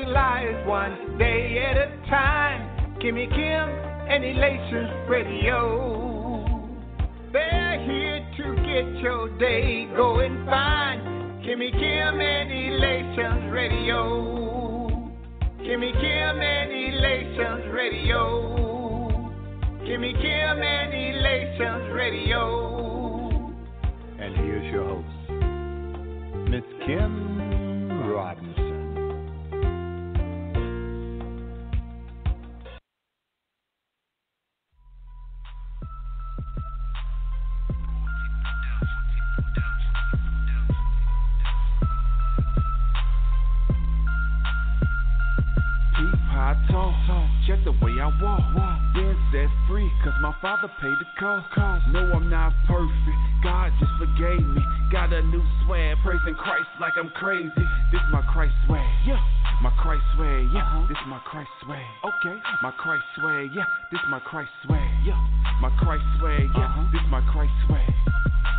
lives one day at a time. Kimmy Kim and Elations Radio. They're here to get your day going fine. Kimmy Kim and Elations Radio. Kimmy Kim and Elations Radio. Kimmy Kim and Elations Radio. And here's your host, Miss Kim Robinson. Check the way I walk, been set free, cause my father paid the cost. No, I'm not perfect, God just forgave me. Got a new swag, praising Christ like I'm crazy. This my Christ swag, yeah. My Christ swag, yeah. This my Christ swag, okay. My Christ swag, yeah. This my Christ swag, yeah. My Christ swag, yeah. This my Christ swag.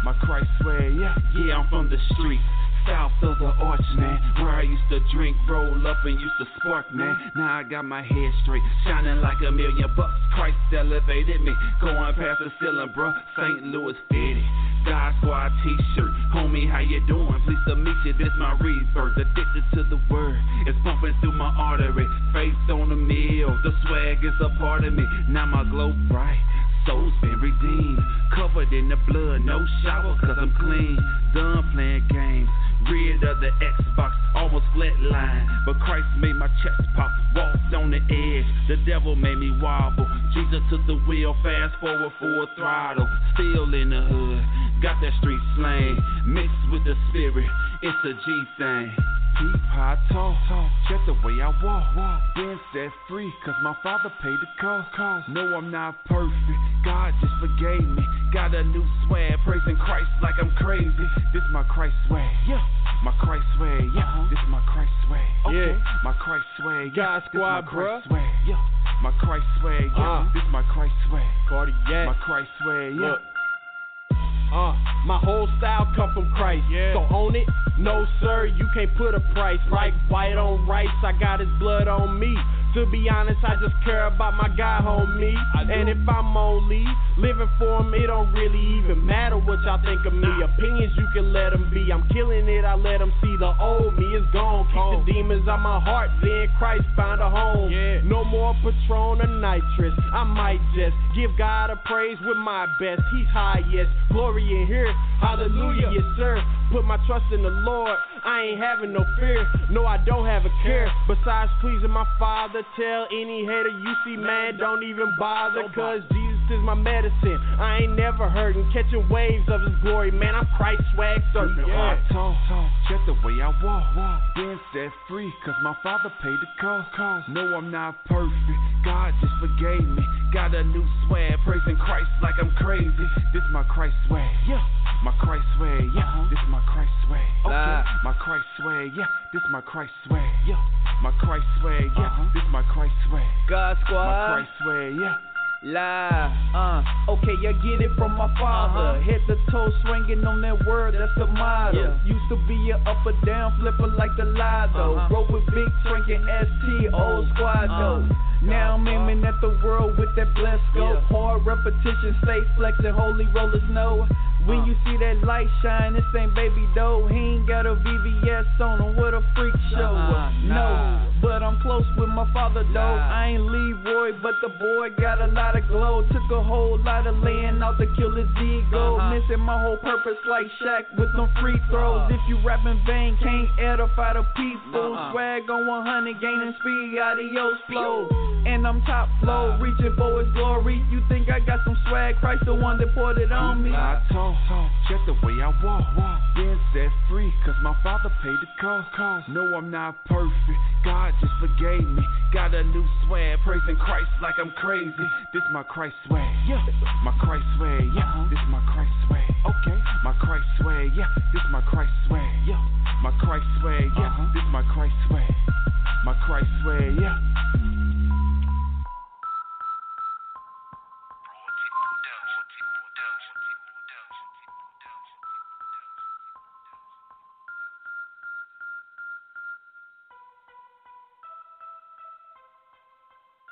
My Christ swag, yeah. Yeah, I'm from the streets. South of the arch, man, where I used to drink, roll up, and used to spark, man. Now I got my head straight, shining like $1 million. Christ elevated me, going past the ceiling, bruh. St. Louis fitted, God Squad t-shirt. Homie, how you doing? Pleased to meet you, this my rebirth. Addicted to the word, it's pumping through my artery. Faith on the meal, the swag is a part of me. Now my glow bright, soul's been redeemed. Covered in the blood, no shower, cause I'm clean. Done playing games, rid of the Xbox, almost flatline. But Christ made my chest pop, walked on the edge. The devil made me wobble. Jesus took the wheel, fast forward for a throttle. Still in the hood, got that street slang. Mixed with the spirit, it's a G thing. Peep how I talk, check the way I walk. Been set free, cause my father paid the cost. No, I'm not perfect, God just forgave me. Got a new swag, praising Christ like I'm crazy. This my Christ swag, yeah. My Christ swag, yeah. This my Christ swag, okay. Yeah. My Christ swag, yeah. God Squad, bruh. Swag, yeah. My Christ swag, yeah. This my Christ swag, Cardiac. My Christ swag, yeah. Look. My whole style come from Christ, yeah. So own it, no sir, you can't put a price. Like white on rice, I got his blood on me. To be honest, I just care about my guy, homie. And if I'm only living for him, it don't really even matter what y'all think of me. Opinions you can let them be, I'm killing it, I let them see. The old me is gone, keep the demons out my heart, then Christ found a home. Yeah. No more Patron or nitrous, I might just give God a praise with my best. He's highest, glory in here, hallelujah, yes sir. Put my trust in the Lord, I ain't having no fear. No, I don't have a care, besides pleasing my Father. Tell any hater you see, man, don't even bother, cause Jesus is my medicine. I ain't never hurting, catching waves of his glory, man, I'm Christ swag surfing. I talk, check the way I walk. Been set free, cause my father paid the cost. No, I'm not perfect, God just forgave me. Got a new swag, praising Christ like I'm crazy. This my Christ swag, yeah. My Christ swag, yeah. This my Christ swag, okay. My Christ swag, yeah. This my Christ swag, yeah. My Christ swag, yeah. This my Christ swag. God Squad. My Christ swag, yeah. Okay, I get it from my father. Head to toe swinging on that word, that's the motto. Used to be a up or down flipper like the Lotto. Roll with big drinking ST, old squad though. Now I'm aiming at the world with that blessed scope. Hard repetition, stay flexing, holy rollers know. When you see that light shine, this ain't baby dough. He ain't got a VVS on him, what a freak show. No, but I'm close with my father though. I ain't Leroy, but the boy got a lot of glow. Took a whole lot of laying out to kill his ego. Missing my whole purpose like Shaq with some free throws. If you rap in vain, can't edify the people. Swag on 100, gaining speed, adios flow. And I'm top flow, reaching for his glory. You think I got some swag? Christ the one that poured it on me. I talk, check the way I walk. Been set free, cause my father paid the cost. No, I'm not perfect, God just forgave me. Got a new swag, praising Christ like I'm crazy. This my Christ swag, yeah. My Christ swag, yeah. This my Christ swag, okay. My Christ swag, yeah. This my Christ swag, yeah. My Christ swag, yeah. This my Christ swag. My Christ swag, yeah.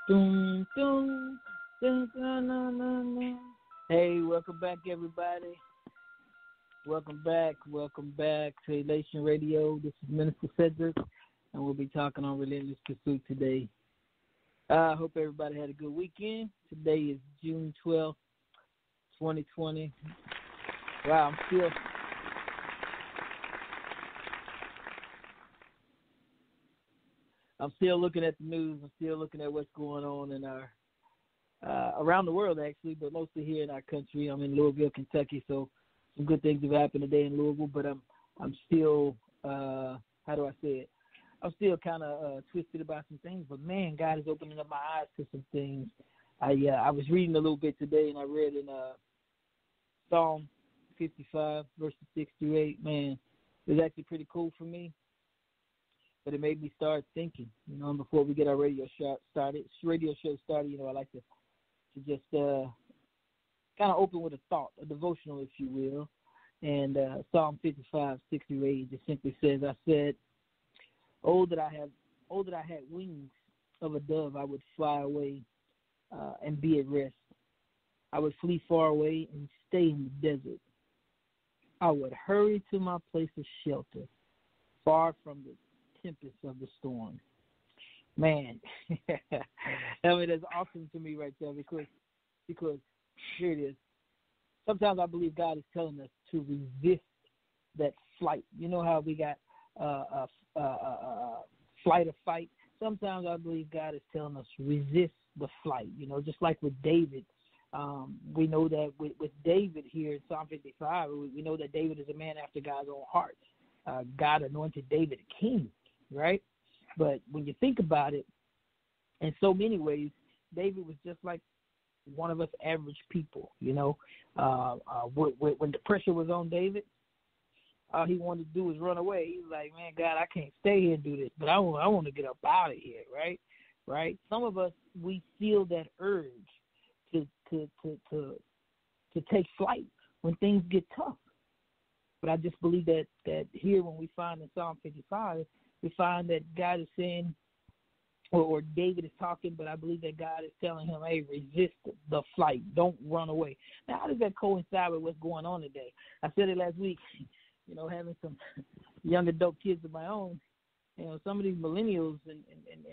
Doom, doom, doom, doom, doom, doom. Hey, welcome back, everybody. Welcome back to Elation Radio. This is Minister Sedric, and we'll be talking on Relentless Pursuit today. I hope everybody had a good weekend. Today is June 12th, 2020. Wow, I'm still looking at the news. I'm still looking at what's going on in our around the world, actually, but mostly here in our country. I'm in Louisville, Kentucky, so some good things have happened today in Louisville. But I'm still how do I say it? I'm still kind of twisted about some things. But man, God is opening up my eyes to some things. I was reading a little bit today, and I read in Psalm 55 verses 6 through 8. Man, it was actually pretty cool for me. But it made me start thinking, before we get our radio show started, I like to just kind of open with a thought, a devotional, if you will. And Psalm 55, 6 through 8, just simply says, I said, oh, that I had wings of a dove, I would fly away and be at rest. I would flee far away and stay in the desert. I would hurry to my place of shelter, far from the tempest of the storm. Man, I mean, that's awesome to me right there because here it is. Sometimes I believe God is telling us to resist that flight. You know how we got flight or fight? Sometimes I believe God is telling us resist the flight. Just like with David. We know that with David here in Psalm 55, we know that David is a man after God's own heart. God anointed David a king, right? But when you think about it, in so many ways, David was just like one of us average people, when the pressure was on David, all he wanted to do was run away. He's like, man, God, I can't stay here and do this, but I want to get up out of here, right? Some of us, we feel that urge to take flight when things get tough. But I just believe that here when we find in Psalm 55, we find that God is saying, or David is talking, but I believe that God is telling him, hey, resist the flight. Don't run away. Now, how does that coincide with what's going on today? I said it last week, having some young adult kids of my own. Some of these millennials and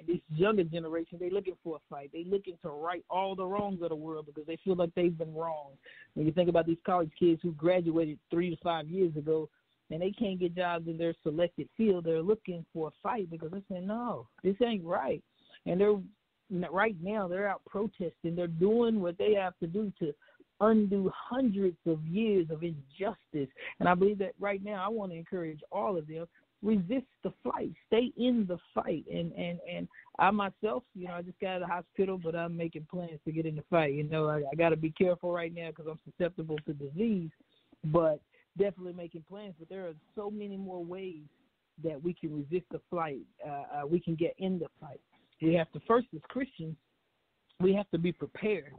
this younger generation, they're looking for a fight. They're looking to right all the wrongs of the world because they feel like they've been wrong. When you think about these college kids who graduated 3 to 5 years ago and they can't get jobs in their selected field, they're looking for a fight because they're saying, no, this ain't right. And right now they're out protesting. They're doing what they have to do to undo hundreds of years of injustice. And I believe that right now I want to encourage all of them, resist the fight. Stay in the fight. And I myself, I just got out of the hospital, but I'm making plans to get in the fight. I got to be careful right now because I'm susceptible to disease, but definitely making plans. But there are so many more ways that we can resist the fight. We can get in the fight. We have to, first as Christians, we have to be prepared.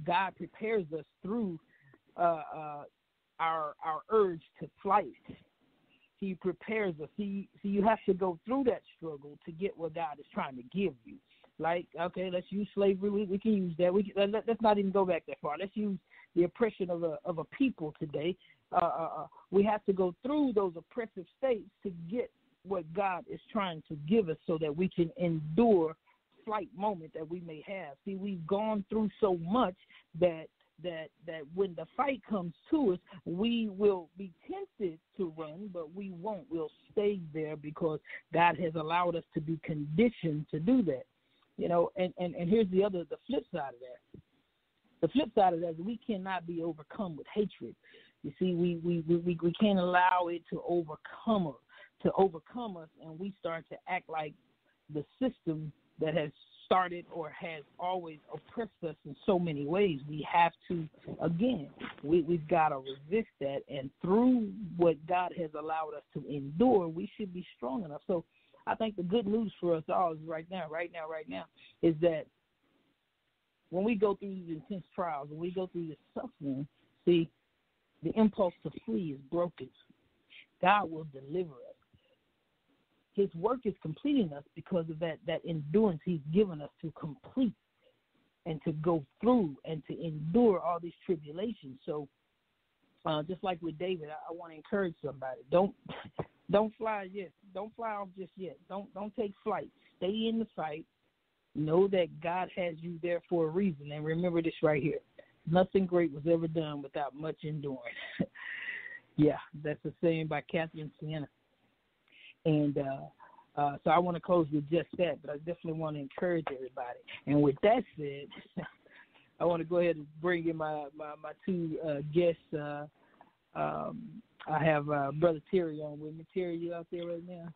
God prepares us through our urge to flight. He prepares us. You have to go through that struggle to get what God is trying to give you. Like, okay, let's use slavery. We can use that. Let's not even go back that far. Let's use the oppression of a people today. We have to go through those oppressive states to get what God is trying to give us so that we can endure flight moment that we may have. See, we've gone through so much that when the fight comes to us, we will be tempted to run, but we won't. We'll stay there because God has allowed us to be conditioned to do that. And here's the flip side of that. The flip side of that is we cannot be overcome with hatred. You see, we can't allow it to overcome us, and we start to act like the system that has started or has always oppressed us in so many ways. We have to, again, we've got to resist that, and through what God has allowed us to endure, we should be strong enough. So I think the good news for us all is right now, is that when we go through these intense trials, when we go through this suffering, see, the impulse to flee is broken. God will deliver us. his work is completing us because of that endurance he's given us to complete and to go through and to endure all these tribulations. So just like with David, I want to encourage somebody. Don't fly yet. Don't fly off just yet. Don't take flight. Stay in the fight. Know that God has you there for a reason. And remember this right here. Nothing great was ever done without much enduring. Yeah, that's a saying by Catherine Sienna. And so I want to close with just that, but I definitely want to encourage everybody. And with that said, I want to go ahead and bring in my two guests. I have Brother Terry on with me. Terry, you out there right now?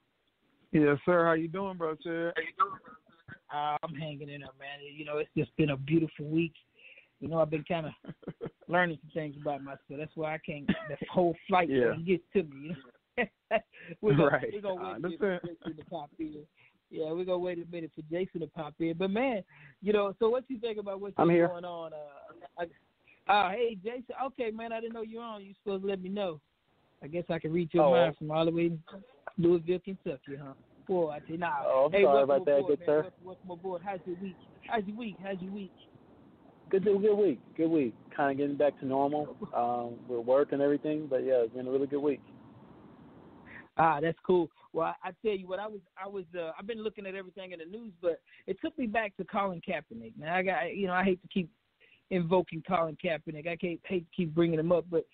Yes, sir. How you doing, Brother Terry? I'm hanging in there, man. You know, it's just been a beautiful week. You know, I've been kind of learning some things about myself. That's why I can't. The whole flight gets to me. You know? We're gonna wait for Jason to pop in. Yeah, we're gonna wait a minute for Jason to pop in. But man, you know, so what you think about what's going on? Hey, Jason. Okay, man, I didn't know you were on. You supposed to let me know. I guess I can read your mind from all the way to Louisville, Kentucky, huh? Boy, I said, nah. I'm sorry about that, good sir. What's my board? How's your week? How's your week? Good week. Kind of getting back to normal with work and everything, but yeah, it's been a really good week. That's cool. Well, I tell you what, I've been looking at everything in the news, but it took me back to Colin Kaepernick. Now, I hate to keep invoking Colin Kaepernick. I hate to keep bringing him up, but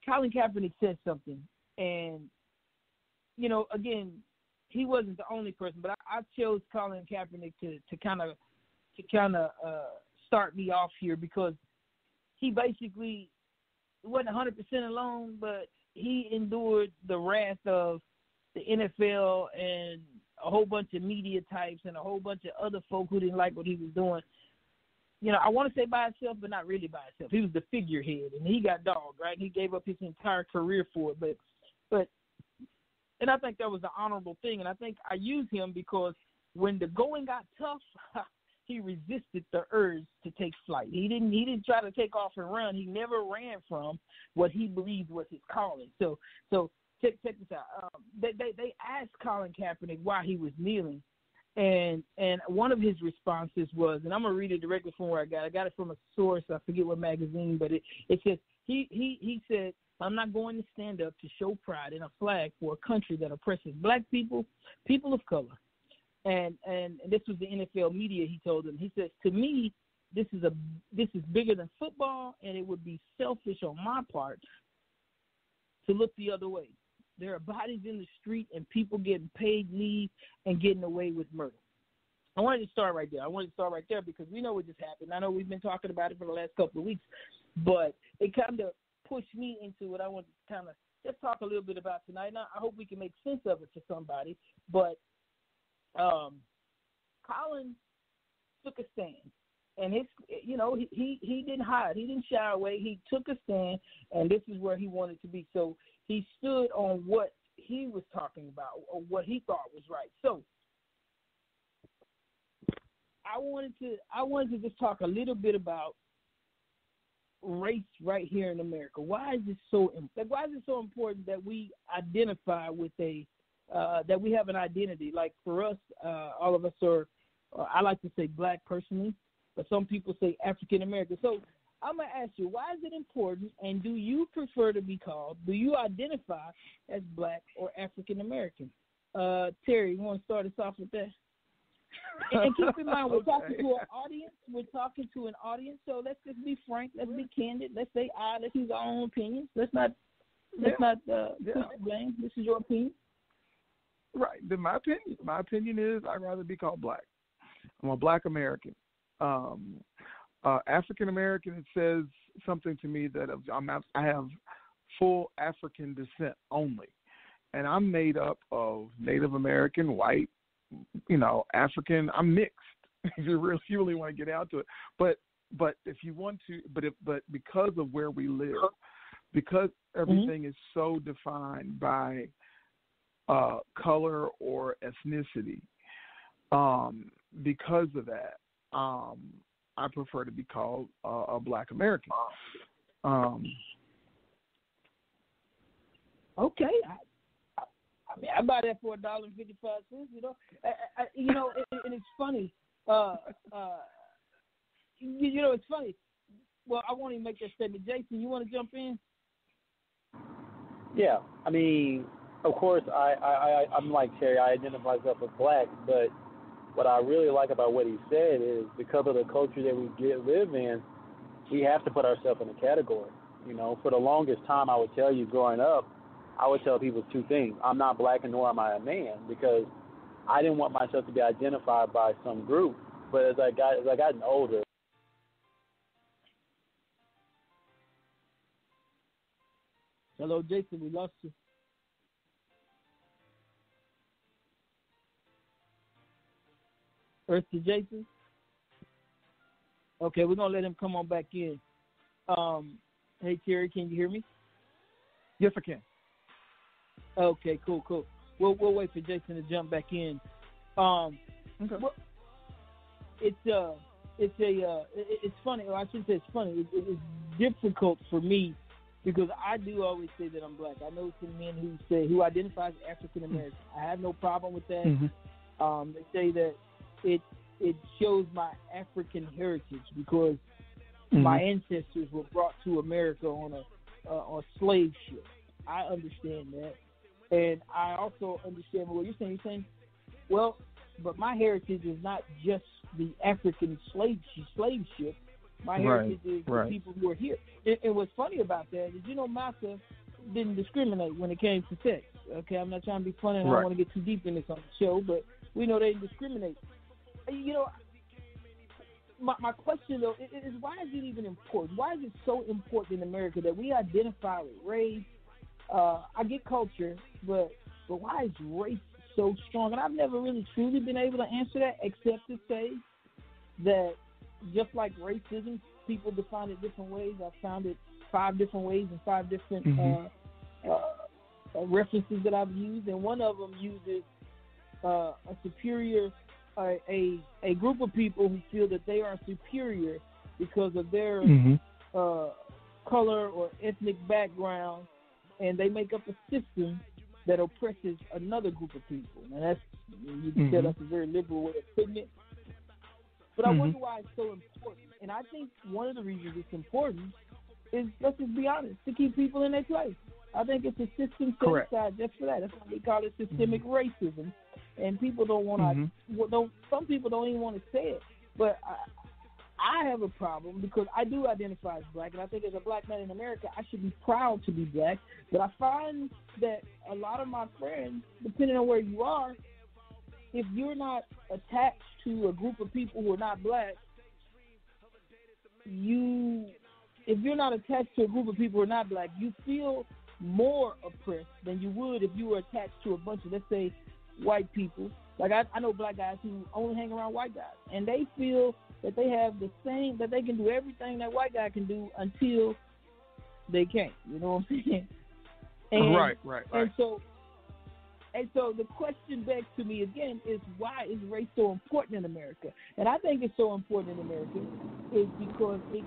Colin Kaepernick said something, and you know, again, he wasn't the only person, but I chose Colin Kaepernick to kind of start me off here because he basically wasn't 100% alone, but he endured the wrath of the NFL and a whole bunch of media types and a whole bunch of other folk who didn't like what he was doing. You know, I want to say by himself, but not really by himself. He was the figurehead, and he got dogged, right? He gave up his entire career for it, but and I think that was an honorable thing, and I think I use him because when the going got tough, he resisted the urge to take flight. He didn't try to take off and run. He never ran from what he believed was his calling. So check this out. They asked Colin Kaepernick why he was kneeling, and one of his responses was, and I'm gonna read it directly from where I got it from a source. I forget what magazine, but it says he said, "I'm not going to stand up to show pride in a flag for a country that oppresses black people, people of color." And this was the NFL media, he told them. He says, "To me, this is bigger than football, and it would be selfish on my part to look the other way. There are bodies in the street and people getting paid leave and getting away with murder." I wanted to start right there because we know what just happened. I know we've been talking about it for the last couple of weeks, but it kind of pushed me into what I want to kind of just talk a little bit about tonight. Now, I hope we can make sense of it for somebody, but Colin took a stand, and he didn't hide, he didn't shy away. He took a stand, and this is where he wanted to be. So he stood on what he was talking about or what he thought was right. So I wanted to just talk a little bit about race right here in America. Why is it so important that we identify with that we have an identity? Like for us, all of us are, I like to say black personally, but some people say African American. So I'm going to ask you, why is it important, and do you identify as black or African American? Terry, you want to start us off with that? And keep in mind, we're talking to an audience. So let's just be frank. Let's be candid. Let's say let's use our own opinions. Let's not push the blame. This is your opinion. Right. Then my opinion is I'd rather be called black. I'm a black American. African American, it says something to me that I have full African descent only. And I'm made up of Native American, white, African. I'm mixed. If you really want to get out to it. But if you want to, but because of where we live, because everything is so defined by color or ethnicity, because of that, I prefer to be called a black American. Okay, mean, I buy that for $1.55. You know, and it's funny. It's funny. Well, I won't even make that statement. Jason, you want to jump in? Yeah, I mean, of course, I'm like Terry. I identify myself as black, but what I really like about what he said is because of the culture that we live in, we have to put ourselves in a category. You know, for the longest time, I would tell you growing up, I would tell people two things. I'm not black and nor am I a man, because I didn't want myself to be identified by some group. But as I gotten older. Hello, Jason, we lost you. Earth to Jason? Okay, we're going to let him come on back in. Hey, Terry, can you hear me? Yes, I can. Okay, cool. We'll wait for Jason to jump back in. Okay. Well, it's funny. Or I shouldn't say it's funny. It's difficult for me because I do always say that I'm black. I know some men who identify as African American. I have no problem with that. Mm-hmm. They say that it shows my African heritage because my ancestors were brought to America on a slave ship. I understand that. And I also understand what you're saying. You're saying, well, but my heritage is not just the African slave ship. My heritage is the people who are here. And what's funny about that is, Massa didn't discriminate when it came to sex. Okay, I'm not trying to be funny, and I don't want to get too deep in this on the show, but we know they didn't discriminate. My question, though, is why is it even important? Why is it so important in America that we identify with race? I get culture, but why is race so strong? And I've never really truly been able to answer that, except to say that just like racism, people define it different ways. I've found it 5 different ways and 5 different references that I've used, and one of them uses a superior, a group of people who feel that they are superior because of their color or ethnic background, and they make up a system that oppresses another group of people. And that's, you can tell that's a very liberal way of putting it. But I wonder why it's so important. And I think one of the reasons it's important is, let's just be honest, to keep people in their place. I think it's a system set aside just for that. That's why they call it systemic racism. And people don't want to, some people don't even want to say it. But I have a problem because I do identify as black, and I think as a black man in America, I should be proud to be black. But I find that a lot of my friends, depending on where you are, if you're not attached to a group of people who are not black, if you're not attached to a group of people who are not black, you feel more oppressed than you would if you were attached to a bunch of, let's say, white people. Like I know black guys who only hang around white guys, and they feel that they have the same, that they can do everything that white guy can do until they can't. You know what I'm saying? And, right. And so the question begs to me again is, why is race so important in America? And I think it's so important in America is because it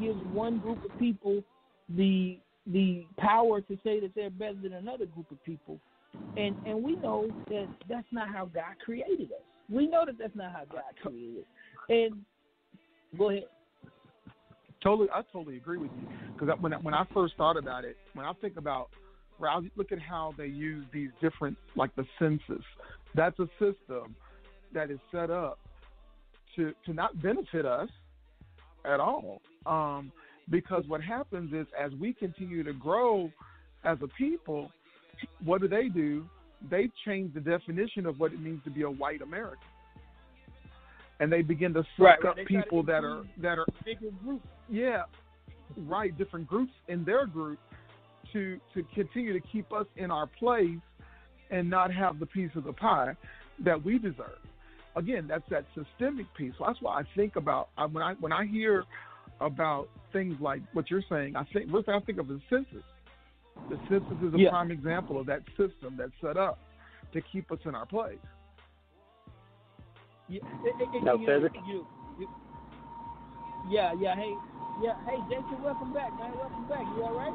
gives one group of people the power to say that they're better than another group of people. And we know that that's not how God created us. We know that that's not how God created us. And go ahead. I totally agree with you. Because when I first thought about it, when I think about, I look at how they use these different, like the census. That's a system that is set up to not benefit us at all. Because what happens is, as we continue to grow as a people, what do? They change the definition of what it means to be a white American. And they begin to suck up people that are bigger groups. Yeah, right, different groups in their group to continue to keep us in our place and not have the piece of the pie that we deserve. Again, that's that systemic piece. So that's why I think about when I hear about things like what you're saying, I think of the census. The census is a prime example of that system that's set up to keep us in our place. Now, Sedric. Hey, Jason, welcome back, man. Welcome back. You all right?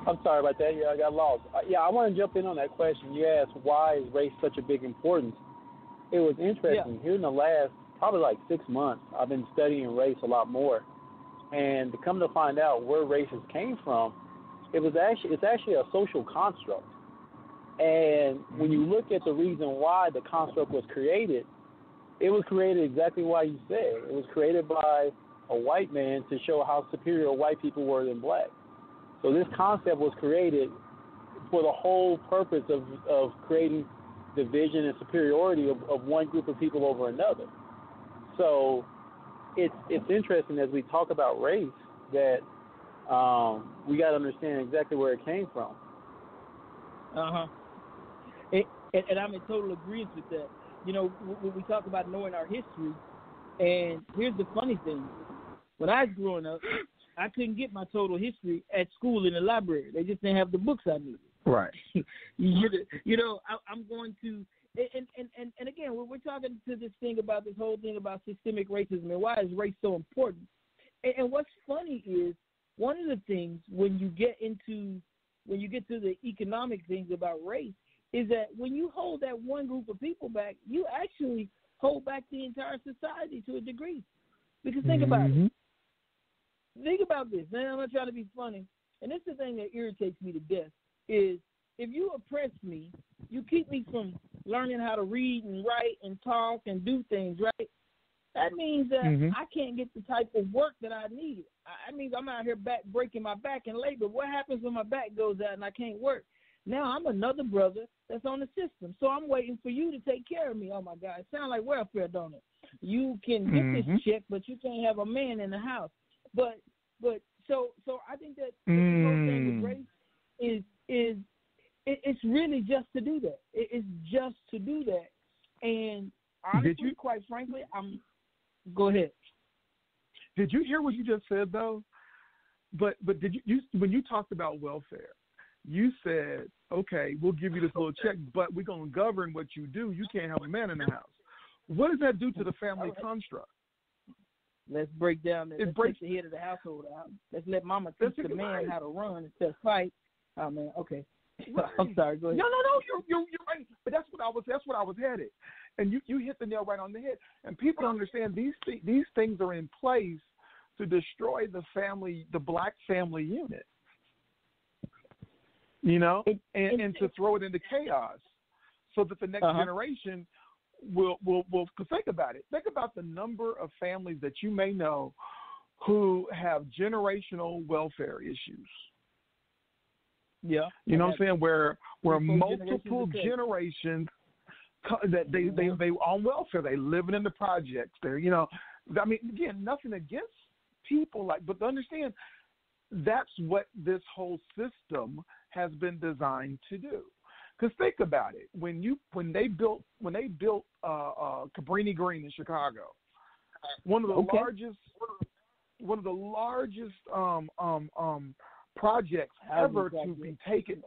I'm sorry about that. Yeah, I got lost. I want to jump in on that question. You asked, why is race such a big importance? It was interesting. Here in the last probably like 6 months, I've been studying race a lot more. And to come to find out where races came from, it's actually a social construct. And when you look at the reason why the construct was created, it was created exactly why you said. It was created by a white man to show how superior white people were than black. So this concept was created for the whole purpose of creating division and superiority of one group of people over another. So it's interesting as we talk about race that we got to understand exactly where it came from. And I'm in total agreement with that. You know, when we talk about knowing our history, and here's the funny thing. When I was growing up, I couldn't get my total history at school in the library. They just didn't have the books I needed. Right. You know, I'm going to, and again, we're talking to this thing about this whole thing about systemic racism and why is race so important. And what's funny is one of the things when you get to the economic things about race is that when you hold that one group of people back, you actually hold back the entire society to a degree. Because think about it. Think about this. Now, I'm not trying to be funny, and this is the thing that irritates me to death, is if you oppress me, you keep me from learning how to read and write and talk and do things, right? That means that I can't get the type of work that I need. I mean, I'm out here breaking my back in labor. What happens when my back goes out and I can't work? Now I'm another brother that's on the system, so I'm waiting for you to take care of me. Oh, my God. It sounds like welfare, don't it? You can get this check, but you can't have a man in the house. But so I think that the whole thing with race is it's really just to do that. It's just to do that. And honestly, quite frankly, go ahead. Did you hear what you just said though? But did you when you talked about welfare, you said, okay, we'll give you this little check, but we're going to govern what you do. You can't have a man in the house. What does that do to the family construct? Let's break down that. Let's take the head of the household out. Let's let mama teach the man how to run instead of fight. Oh, man, okay. Right. I'm sorry, go ahead. No, you're right. But that's what I was headed. And you hit the nail right on the head. And people understand these things are in place to destroy the black family unit. You know, and to throw it into chaos, so that the next generation will. Cause think about it. Think about the number of families that you may know who have generational welfare issues. Yeah, you know what I'm saying? Where multiple generations that they on welfare, they living in the projects. They're I mean, again, nothing against people but understand that's what this whole system has been designed to do. Because think about it, when they built Cabrini Green in Chicago, one of the largest projects ever to be taken,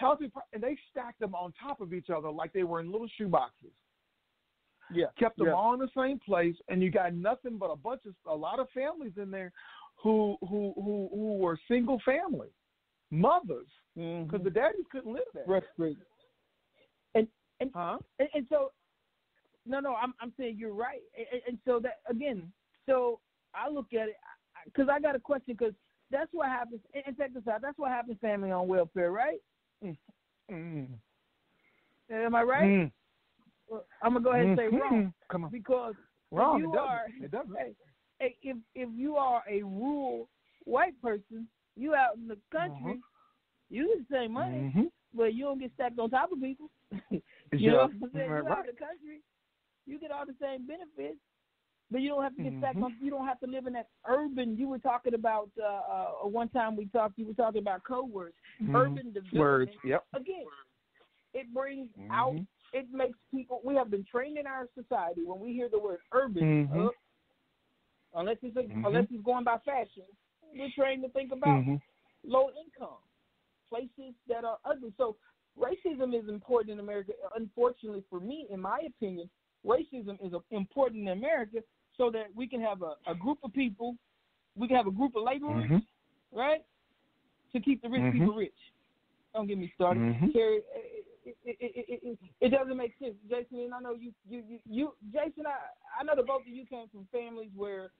and they stacked them on top of each other like they were in little shoe boxes. Yeah, kept them all in the same place, and you got nothing but a lot of families in there who were single family mothers because the daddies couldn't live there. Frustrated. And so no, I'm saying you're right. And so that again, so I look at it because I got a question because that's what happens. And check this out. That's what happens. Family on welfare, right? Am I right? Well, I'm gonna go ahead and say wrong. Come on. Because wrong. If you are a rural white person, you out in the country, you get the same money, but you don't get stacked on top of people. You know what I'm saying? You out in the country, you get all the same benefits, but you don't have to get stacked on. You don't have to live in that urban. You were talking about one time you were talking about code words, urban development. Words. Yep. Again, it brings out. It makes people. We have been trained in our society when we hear the word urban. Unless it's going by fashion, we're trained to think about low income places that are ugly. So racism is important in America. Unfortunately for me, in my opinion, racism is important in America so that we can have a group of people, we can have a group of laborers, right? to keep the rich people rich. Don't get me started. Terry, it doesn't make sense. Jason, and I know you Jason, I know that both of you came from families where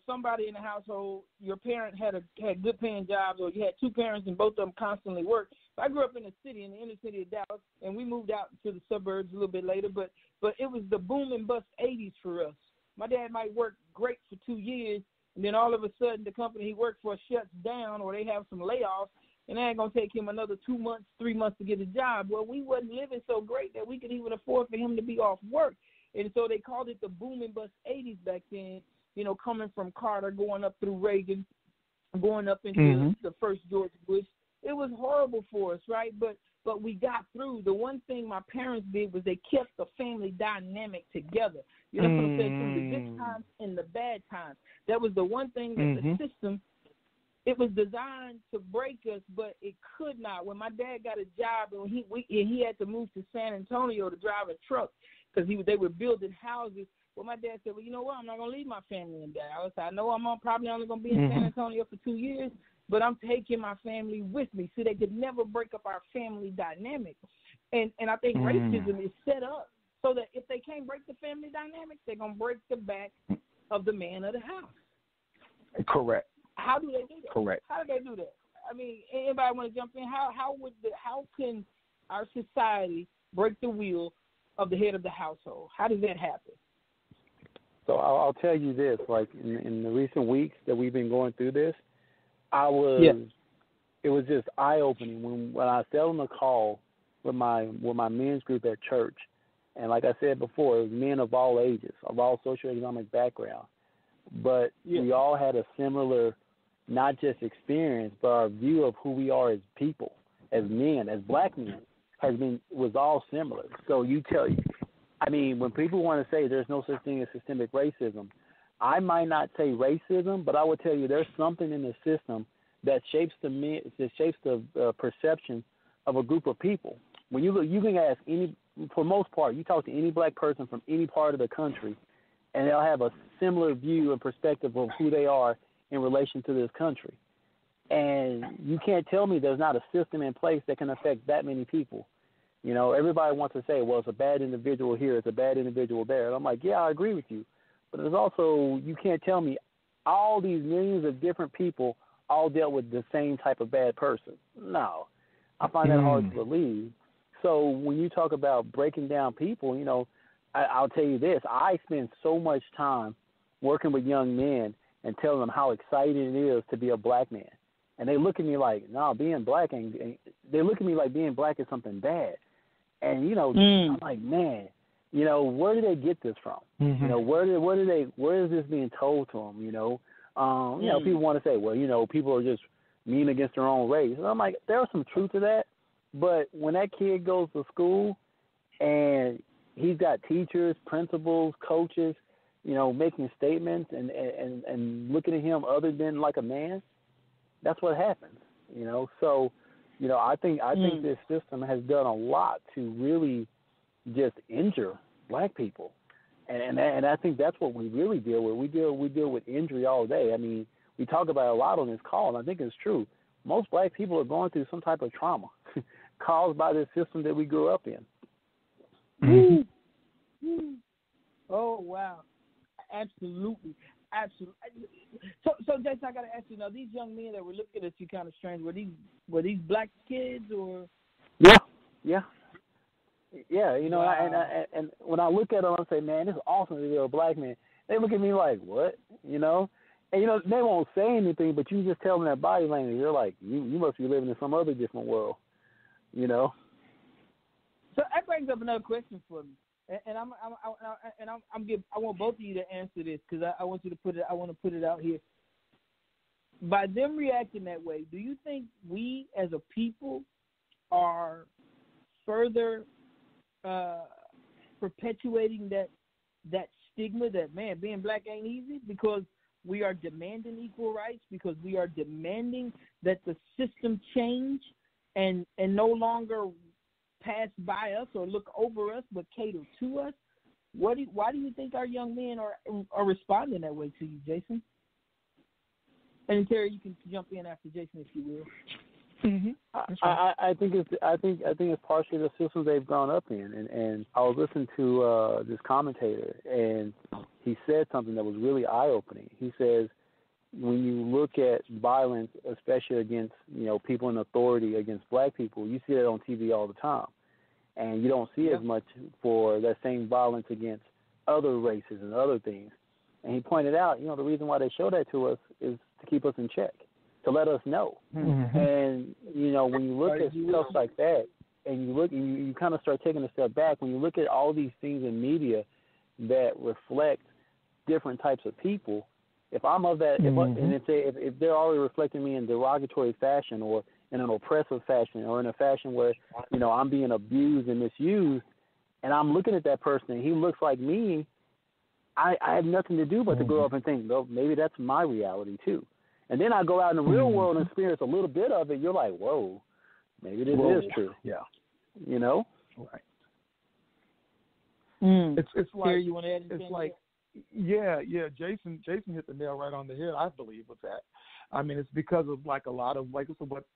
somebody in the household, your parent had good paying jobs, or you had two parents and both of them constantly worked. So I grew up in the inner city of Dallas, and we moved out to the suburbs a little bit later, but it was the boom and bust 80s for us. My dad might work great for 2 years, and then all of a sudden the company he worked for shuts down, or they have some layoffs, and it ain't going to take him another 2 months, 3 months to get a job. Well, we wasn't living so great that we could even afford for him to be off work. And so they called it the boom and bust 80s back then, coming from Carter, going up through Reagan, going up into the first George Bush. It was horrible for us, right? But we got through. The one thing my parents did was they kept the family dynamic together. You know what I'm saying? Through the good times and the bad times. That was the one thing that the system, it was designed to break us, but it could not. When my dad got a job and he had to move to San Antonio to drive a truck because they were building houses. Well, my dad said, well, you know what? I'm not going to leave my family in Dallas. I know I'm probably only going to be in San Antonio for 2 years, but I'm taking my family with me. So they could never break up our family dynamic. And I think racism is set up so that if they can't break the family dynamic, they're going to break the back of the man of the house. Correct. How do they do that? Correct. How do they do that? I mean, anybody want to jump in? How can our society break the will of the head of the household? How does that happen? So I'll tell you this, like in the recent weeks that we've been going through this, it was just eye-opening when I sat on the call with my men's group at church. And like I said before, it was men of all ages, of all socioeconomic background. But we all had a similar, not just experience, but our view of who we are as people, as men, as black men, was all similar. So when people want to say there's no such thing as systemic racism, I might not say racism, but I would tell you there's something in the system that shapes the perception of a group of people. When you can ask for the most part, you talk to any black person from any part of the country, and they'll have a similar view and perspective of who they are in relation to this country. And you can't tell me there's not a system in place that can affect that many people. Everybody wants to say, well, it's a bad individual here, it's a bad individual there. And I'm like, yeah, I agree with you. But there's also, you can't tell me all these millions of different people all dealt with the same type of bad person. No, I find that hard to believe. So when you talk about breaking down people, I'll tell you this. I spend so much time working with young men and telling them how exciting it is to be a black man. And they look at me like, no, being black they look at me like being black is something bad. And, I'm like, man, where do they get this from? Where is this being told to them? People want to say, well, people are just mean against their own race. And I'm like, there's some truth to that. But when that kid goes to school and he's got teachers, principals, coaches, making statements and looking at him other than like a man, that's what happens, So, I think this system has done a lot to really just injure black people. And I think that's what we really deal with. We deal with injury all day. I mean, we talk about it a lot on this call, and I think it's true. Most black people are going through some type of trauma caused by this system that we grew up in. Oh, wow. Absolutely. So Jason, I got to ask you, now, these young men that were looking at you kind of strange, were these black kids or? Yeah. Wow. And when I look at them, I say, man, this is awesome to be a black man. They look at me like, what? And, they won't say anything, but you just tell them that body language. You're like, you must be living in some other different world, So that brings up another question for me. And I want both of you to answer this because I want to put it out here. By them reacting that way, do you think we as a people are further perpetuating that stigma that, man, being black ain't easy, because we are demanding equal rights, because we are demanding that the system change and no longer pass by us or look over us, but cater to us? Why do you think our young men are responding that way to you, Jason? And Terry, you can jump in after Jason if you will. Mm-hmm. I think it's partially the systems they've grown up in, and I was listening to this commentator, and he said something that was really eye-opening. He says, when you look at violence, especially against people in authority against black people, you see that on TV all the time, and you don't see as much for that same violence against other races and other things. And he pointed out, the reason why they show that to us is to keep us in check, to let us know. Mm-hmm. And when you look at stuff like that, and you kind of start taking a step back, when you look at all these things in media that reflect different types of people, if I'm of that, if they're already reflecting me in derogatory fashion or in an oppressive fashion or in a fashion where I'm being abused and misused, and I'm looking at that person and he looks like me, I have nothing to do but to grow up and think, well, maybe that's my reality too. And then I go out in the real world and experience a little bit of it. You're like, whoa, maybe this is true. Yeah. Right. It's like, Terry, you want to add anything? It's like, yeah. Jason hit the nail right on the head, I believe, with that. I mean, it's because of like a lot of like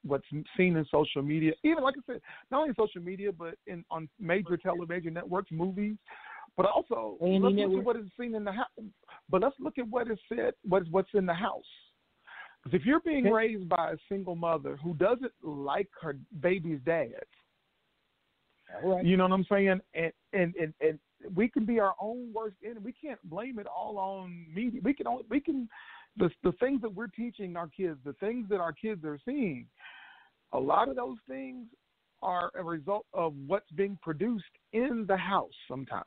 what's seen in social media. Even like I said, not only social media, but on major television networks, movies. But also, let's look at what is seen in the house. But let's look at what is said, what's in the house. Because if you're being raised by a single mother who doesn't like her baby's dad, you know what I'm saying? And we can be our own worst enemy. We can't blame it all on media. The things that we're teaching our kids, the things that our kids are seeing, a lot of those things are a result of what's being produced in the house sometimes.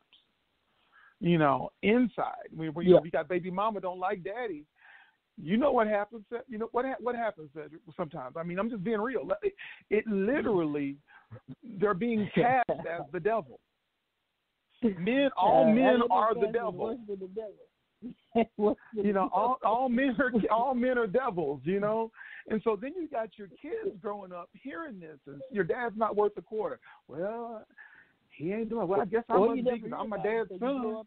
Inside. We got baby mama don't like daddy. You know what happens? What happens sometimes? I mean, I'm just being real. It literally, they're being cast as the devil. All men are the devil. All men are devils. And so then you got your kids growing up hearing this, and your dad's not worth a quarter. Well, he ain't doing well. I guess I must be because I'm my dad's son.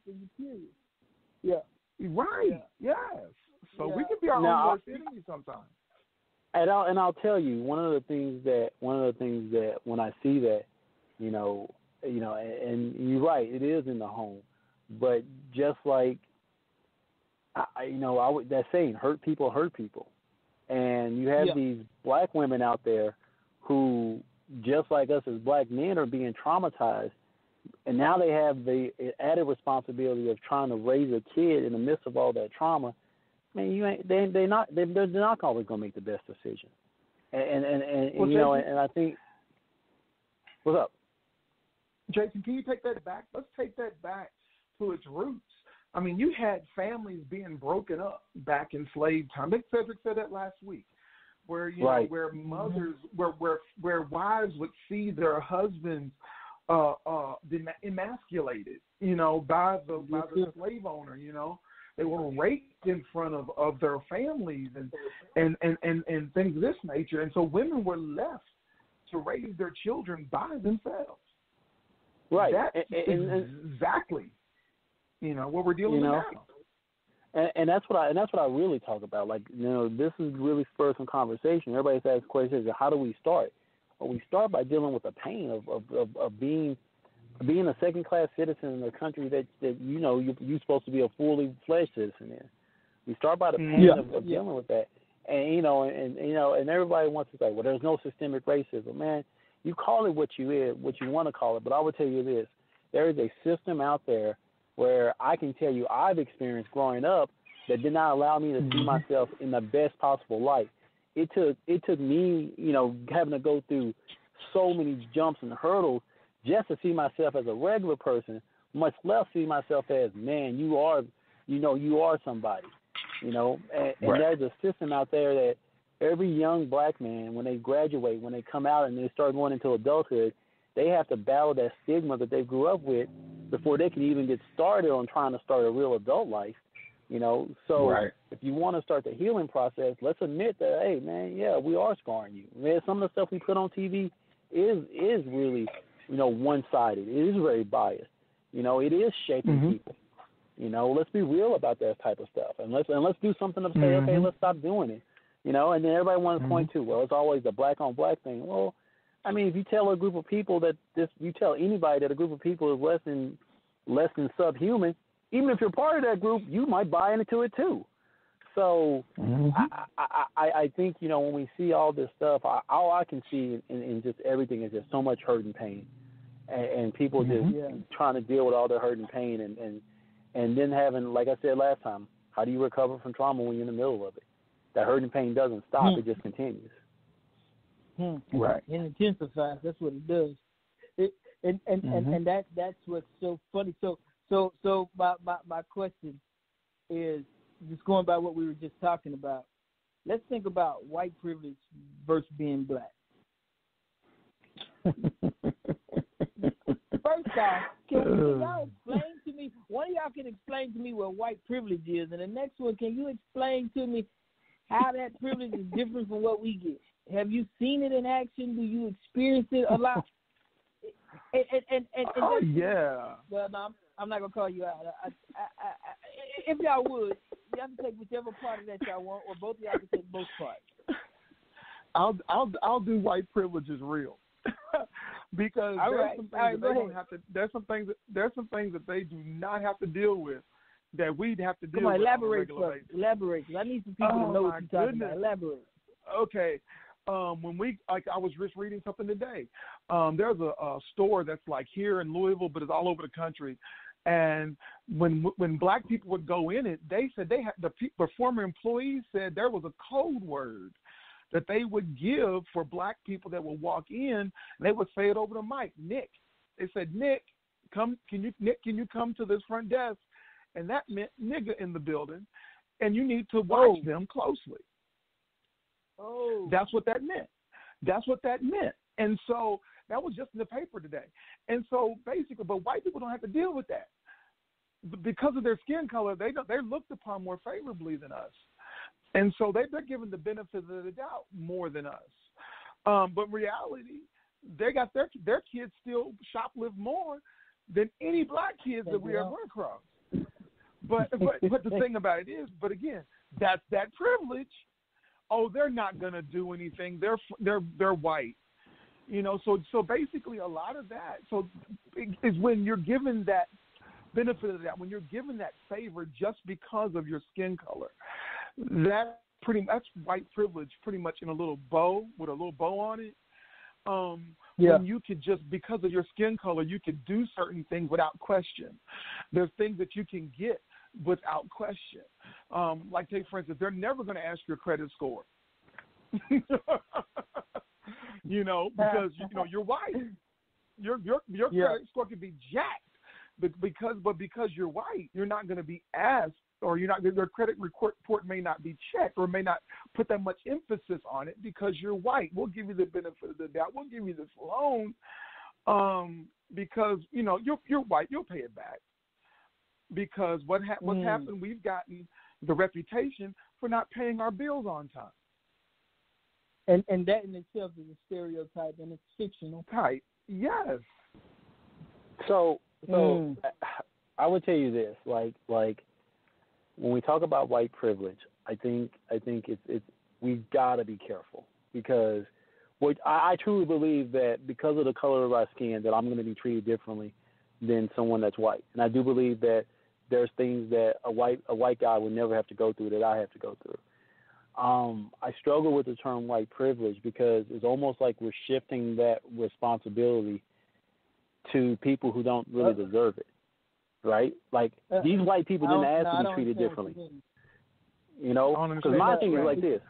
Yeah. Right. Yeah. Yes. So we can be our own worst enemy sometimes. And I'll tell you one of the things that when I see that, and you're right, it is in the home, but just like that saying, hurt people, and you have these black women out there who, just like us as black men, are being traumatized, and now they have the added responsibility of trying to raise a kid in the midst of all that trauma. I mean, they're not always going to make the best decision, and I think, what's up, Jason? Can you take that back? Let's take that back to its roots. I mean, you had families being broken up back in slave time. I think Sedric said that last week, where where mothers, where wives would see their husbands emasculated, by the slave owner. They were raped in front of their families and things of this nature. And so women were left to raise their children by themselves. Right. That's exactly, what we're dealing with now. And that's what I really talk about. Like, this is really spurred some conversation. Everybody's asking questions, how do we start? Well, we start by dealing with the pain of being a second-class citizen in a country that you're supposed to be a fully fledged citizen in. We start by the pain of dealing with that, and and everybody wants to say, well, there's no systemic racism, man. You call it what you want to call it, but I will tell you this: there is a system out there where I can tell you I've experienced growing up that did not allow me to see myself in the best possible light. It took me, having to go through so many jumps and hurdles just to see myself as a regular person, much less see myself as, man, you are somebody, and there's a system out there that every young black man, when they graduate, when they come out and they start going into adulthood, they have to battle that stigma that they grew up with before they can even get started on trying to start a real adult life. If you want to start the healing process, let's admit that, hey, man, we are scarring you. Man, some of the stuff we put on TV is really, one-sided. It is very biased. It is shaping people. Let's be real about that type of stuff, and let's do something to say, okay, let's stop doing it. You know, and then everybody wants to point to, well, it's always the black on black thing. Well, I mean, if you tell a group of people you tell anybody that a group of people is less than subhuman, even if you're part of that group, you might buy into it too. So I think, you know, when we see all this stuff, all I can see in just everything is just so much hurt and pain, and people just trying to deal with all their hurt and pain, and then having, like I said last time, how do you recover from trauma when you're in the middle of it? That hurt and pain doesn't stop; it just continues. Right. It intensifies. That's what it does. And that's what's so funny. So my question is, just going by what we were just talking about. Let's think about white privilege versus being black. First off, can y'all explain to me? One of y'all can explain to me what white privilege is, and the next one, can you explain to me how that privilege is different from what we get? Have you seen it in action? Do you experience it a lot? Yeah. Well, no, I'm not gonna call you out. If y'all would, y'all can take whichever part of that y'all want, or both of y'all can take both parts. I'll do white privilege is real. Because there's some things that they do not have to deal with that we'd have to deal with. Elaborate. I need some people to know what you're talking about. Elaborate. Okay. I was just reading something today. There's a store that's like here in Louisville, but it's all over the country. And when black people would go in it, they said the former employees said there was a code word that they would give for black people that would walk in, and they would say it over the mic. Nick. They said, Nick, can you come to this front desk? And that meant nigga in the building, and you need to watch them closely. Oh. That's what that meant. And so that was just in the paper today. And so basically, but white people don't have to deal with that. Because of their skin color, they're looked upon more favorably than us. And so they're given the benefit of the doubt more than us. But in reality, they got their kids still shoplift more than any black kids that we ever run across. But the thing about it is, but again, that's that privilege. Oh, they're not gonna do anything. They're white, you know. So basically, a lot of that is when you're given that benefit of that, when you're given that favor just because of your skin color. That's white privilege, pretty much in a little bow with a little bow on it. When you could just, because of your skin color, you could do certain things without question. There's things that you can get without question. Like, take for instance, they're never going to ask your credit score. You know, because you're white. Your credit score could be jacked, but because you're white, you're not going to be asked, or their credit report may not be checked, or may not put that much emphasis on it because you're white. We'll give you the benefit of the doubt. We'll give you this loan because you're white. You'll pay it back. Because what's happened? We've gotten the reputation for not paying our bills on time. And that in itself is a stereotype, and it's fictional. Type, yes. So I would tell you this, like when we talk about white privilege, I think it's we've got to be careful, because I truly believe that because of the color of our skin that I'm going to be treated differently than someone that's white, and I do believe that there's things that a white guy would never have to go through that I have to go through. I struggle with the term white privilege because it's almost like we're shifting that responsibility to people who don't really deserve it, right? Like, these white people didn't ask to be treated differently. You know, because my thing is like this.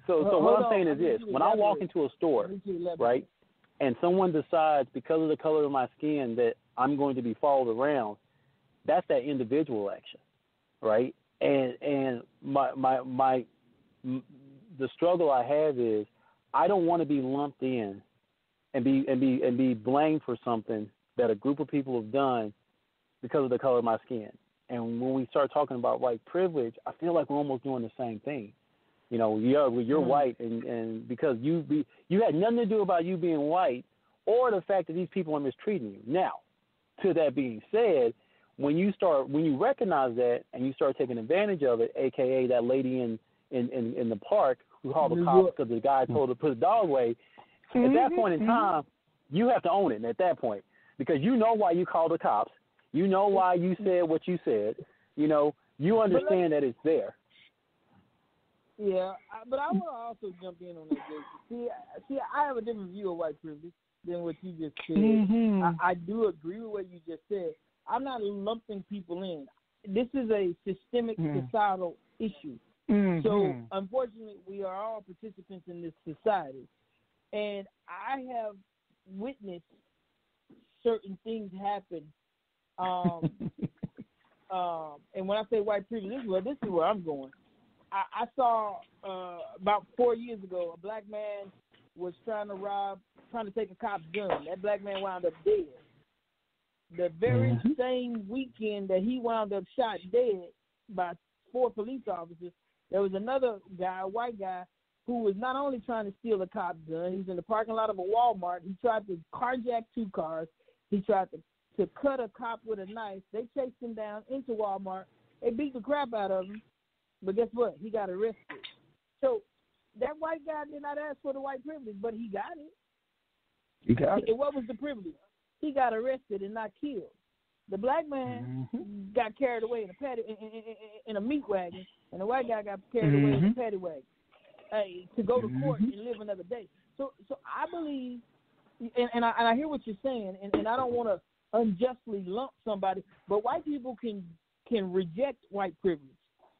So what I'm saying is this. When I walk into a store, right, and someone decides because of the color of my skin that I'm going to be followed around, that's that individual action, right? And the struggle I have is I don't want to be lumped in and be blamed for something that a group of people have done because of the color of my skin. And when we start talking about white privilege, I feel like we're almost doing the same thing. You know, you're white, and because you had nothing to do about you being white or the fact that these people are mistreating you. Now, to that being said, when you recognize that and you start taking advantage of it, aka that lady in the park who called the cops because the guy told her to put the dog away. At that point in time, you have to own it at that point because you know why you called the cops. You know why you said what you said. You know, you understand that it's there. Yeah, but I want to also jump in on that, Jason. See, I have a different view of white privilege than what you just said. I do agree with what you just said. I'm not lumping people in. This is a systemic societal issue. So, unfortunately, we are all participants in this society. And I have witnessed certain things happen. And when I say white privilege, this is where I'm going. I saw about 4 years ago, a black man was trying to take a cop's gun. That black man wound up dead. The very same weekend that he wound up shot dead by 4 police officers, there was another guy, a white guy, who was not only trying to steal a cop's gun, he was in the parking lot of a Walmart. He tried to carjack 2 cars. He tried to cut a cop with a knife. They chased him down into Walmart. They beat the crap out of him. But guess what? He got arrested. So that white guy did not ask for the white privilege, but he got it. He got it. And what was the privilege? He got arrested and not killed. The black man got carried away in a meat wagon, and the white guy got carried away in a paddy wagon to go to court and live another day. So I believe, and I hear what you're saying, and I don't want to unjustly lump somebody, but white people can reject white privilege.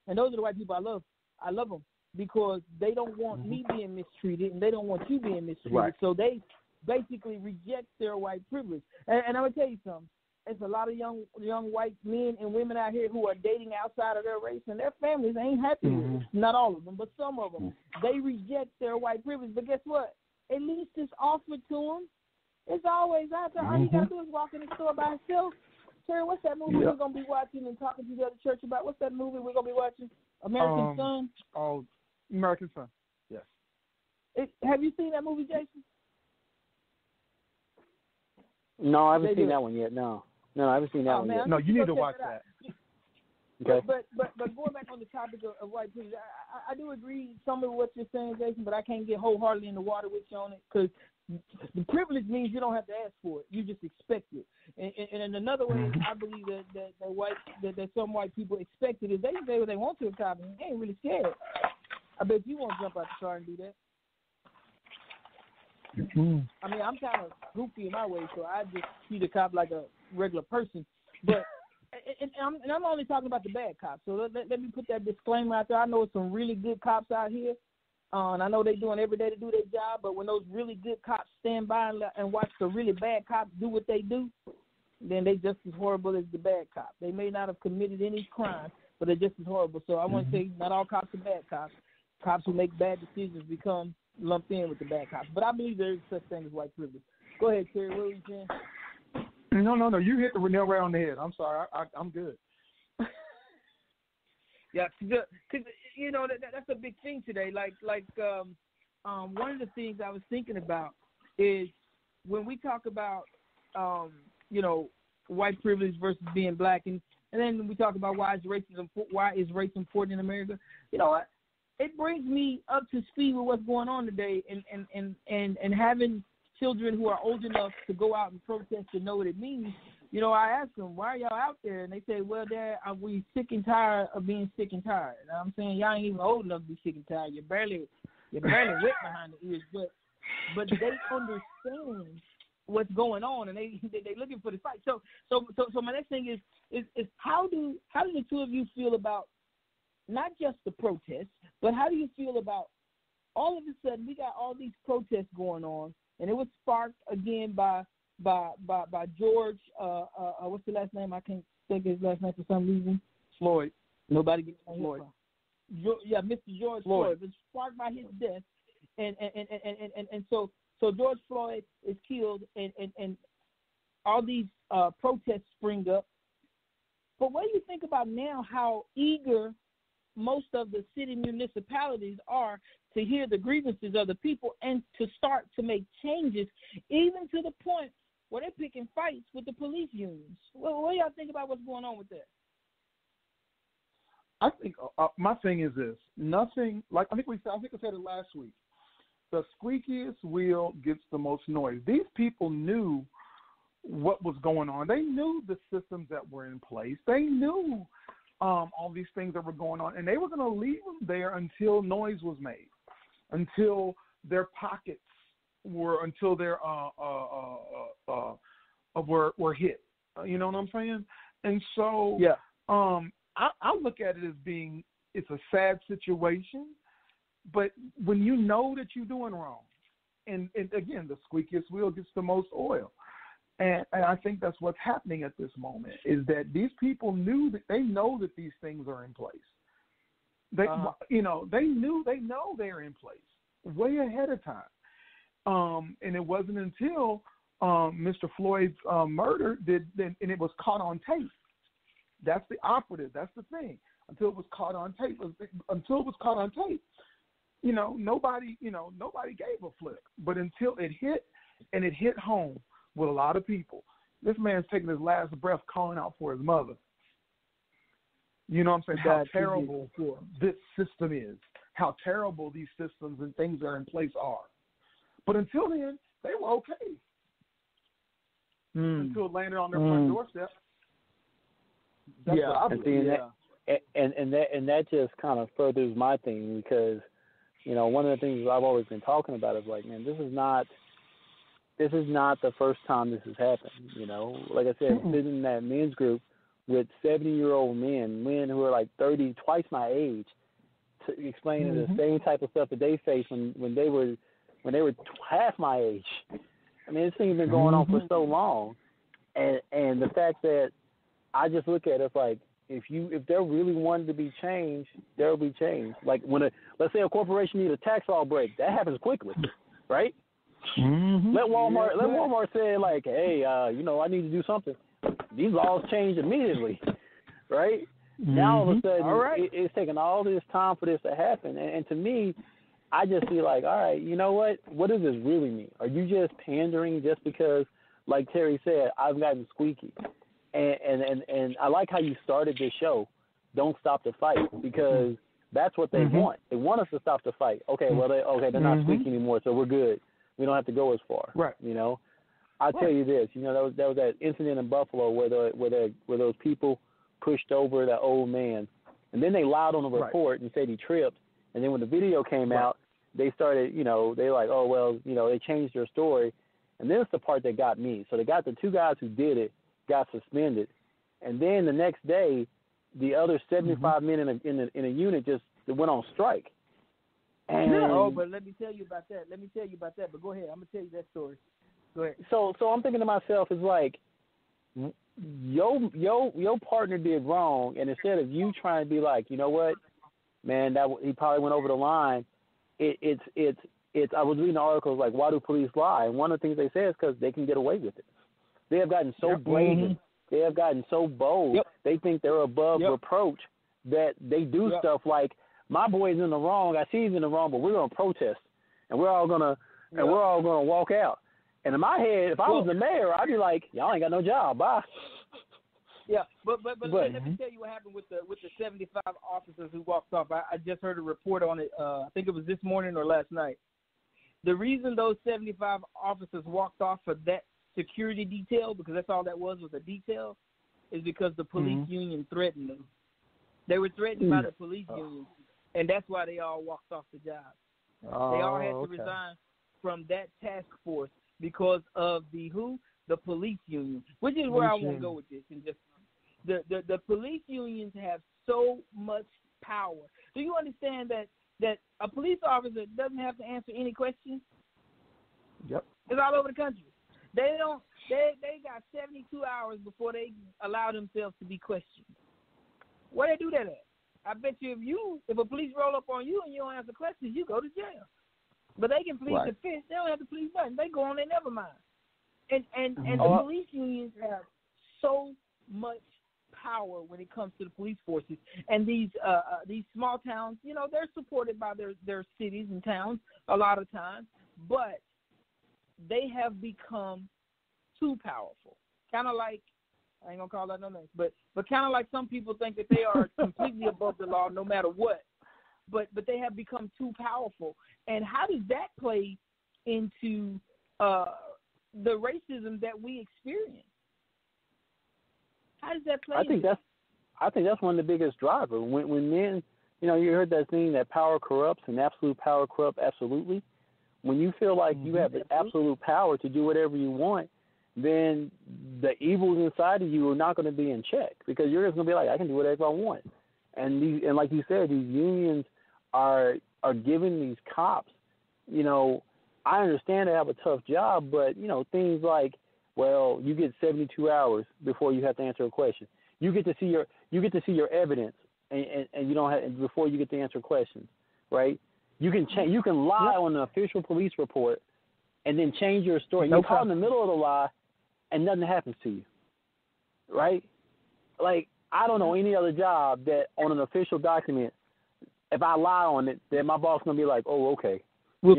And those are the white people I love. I love them because they don't want me being mistreated and they don't want you being mistreated. Right. So they basically reject their white privilege. And I'm going to tell you something. There's a lot of young white men and women out here who are dating outside of their race and their families ain't happy with it. Not all of them, but some of them. They reject their white privilege. But guess what? At least it's offered to them. It's always out there. All you got to do is walk in the store by himself. Terry, what's that movie we're going to be watching and talking to the other church about? What's that movie we're going to be watching? American Son? Oh, American Son, yes. Have you seen that movie, Jason? No, I haven't seen that one yet, no. No, I haven't seen that one yet. No, you need to watch that. Okay. But going back on the topic of white privilege, I do agree some of what you're saying, Jason, but I can't get wholeheartedly in the water with you on it because the privilege means you don't have to ask for it. You just expect it. And in another way, I believe that some white people expect it is they can say what they want to a cop and they ain't really scared. I bet you won't jump out the car and do that. I mean, I'm kind of goofy in my way, so I just treat a cop like a regular person. But and I'm only talking about the bad cops. So let me put that disclaimer out there. I know some really good cops out here. And I know they're doing every day to do their job, but when those really good cops stand by and watch the really bad cops do what they do, then they're just as horrible as the bad cops. They may not have committed any crime, but they're just as horrible. So I want to say not all cops are bad cops. Cops who make bad decisions become lumped in with the bad cops. But I believe there is such thing as white privilege. Go ahead, Terry. What were you saying? No. You hit the nail right on the head. I'm sorry. I'm good. Yeah, because you know that's a big thing today. Like one of the things I was thinking about is when we talk about white privilege versus being black, and then we talk about why is race important in America. You know what? It brings me up to speed with what's going on today, and having children who are old enough to go out and protest and know what it means. You know, I ask them, why are y'all out there? And they say, well, Dad, we sick and tired of being sick and tired. And I'm saying, y'all ain't even old enough to be sick and tired. You're barely wet behind the ears. But they understand what's going on, and they looking for the fight. So my next thing is how do the two of you feel about not just the protests, but how do you feel about all of a sudden we got all these protests going on, and it was sparked again by George, what's the last name? I can't think of his last name for some reason. Floyd. Nobody gets my Floyd. Yeah, Mr. George Floyd. It was sparked by his death, and so George Floyd is killed, and all these protests spring up. But what do you think about now? How eager most of the city municipalities are to hear the grievances of the people and to start to make changes, even to the point where they're picking fights with the police unions. What do y'all think about what's going on with that? I think my thing is this: nothing. Like I think I said it last week. The squeakiest wheel gets the most noise. These people knew what was going on. They knew the systems that were in place. They knew all these things that were going on, and they were going to leave them there until noise was made, until their pockets were, until their were hit. You know what I'm saying? And so, yeah, I look at it as being it's a sad situation, but when you know that you're doing wrong, and again, the squeakiest wheel gets the most oil. And I think that's what's happening at this moment is that these people knew that they know that these things are in place. They, they know they're in place way ahead of time. And it wasn't until Mr. Floyd's murder and it was caught on tape. That's the operative. That's the thing. Until it was caught on tape. Nobody gave a flip. But until it hit, and it hit home with a lot of people. This man's taking his last breath calling out for his mother. You know what I'm saying? How terrible this system is. How terrible these systems and things that are in place are. But until then, they were okay. Until it landed on their front doorstep. That's what I believe. And that just kind of furthers my thing because, one of the things I've always been talking about is like, man, this is not the first time this has happened. Like I said, sitting in that men's group with 70-year-old men who are like 30, twice my age, explaining the same type of stuff that they faced when they were half my age. I mean, this thing's been going on for so long, and the fact that I just look at it like if there really wanted to be change, there will be change. Like let's say a corporation needs a tax law break, that happens quickly, right? Let Walmart say like, hey, I need to do something. These laws change immediately, right? Now all of a sudden, it's taking all this time for this to happen, and to me, I just feel like, all right, you know what? What does this really mean? Are you just pandering just because, like Terry said, I've gotten squeaky, and I like how you started this show. Don't stop the fight because that's what they want. They want us to stop the fight. Okay, well, they're not squeaky anymore, so we're good. We don't have to go as far. Right. I'll tell you this. There was that incident in Buffalo where those people pushed over that old man, and then they lied on the report and said he tripped. And then when the video came out, they started, they like, oh well, they changed their story. And then it's the part that got me. So they got the two guys who did it got suspended, and then the next day, the other 75 men in a unit just went on strike. And but let me tell you about that. But go ahead. I'm gonna tell you that story. Go ahead. So I'm thinking to myself, it's like, your partner did wrong, and instead of you trying to be like, you know what, man, that he probably went over the line. It's. I was reading articles like, why do police lie? And one of the things they say is because they can get away with it. They have gotten so blatant. They have gotten so bold. They think they're above reproach that they do stuff like, my boy's in the wrong. I see he's in the wrong, but we're gonna protest, and we're all gonna walk out. And in my head, if I was the mayor, I'd be like, y'all ain't got no job. Bye. Yeah, but let me tell you what happened with the 75 officers who walked off. I just heard a report on it. I think it was this morning or last night. The reason those 75 officers walked off for that security detail, because that's all that was a detail, is because the police union threatened them. They were threatened by the police union, and that's why they all walked off the job. They all had to resign from that task force because of the police union, which is where I want to go with this. And just the police unions have so much power. Do you understand that a police officer doesn't have to answer any questions? Yep. It's all over the country. They got 72 hours before they allow themselves to be questioned. Where they do that at? I bet you if a police roll up on you and you don't answer questions, you go to jail. But they can plead the fifth. They don't have to plead nothing. They go on, they never mind. And the police unions have so much power when it comes to the police forces. And these small towns, they're supported by their cities and towns a lot of times, but they have become too powerful. Kind of like I ain't gonna call out no names, but kind of like some people think that they are completely above the law no matter what, but they have become too powerful. And how does that play into the racism that we experience? How does that play? I think that's one of the biggest drivers. When men, you heard that thing that power corrupts and absolute power corrupts absolutely. When you feel like you have the absolute power to do whatever you want, then the evils inside of you are not going to be in check, because you're just going to be like, I can do whatever I want. And like you said, these unions are giving these cops, I understand they have a tough job, but, things like, well, you get 72 hours before you have to answer a question. You get to see your evidence, and you don't have before you get to answer questions, right? You can lie on the official police report, and then change your story. You're caught in the middle of the lie, and nothing happens to you, right? Like, I don't know any other job that on an official document, if I lie on it, then my boss gonna be like, oh, okay, and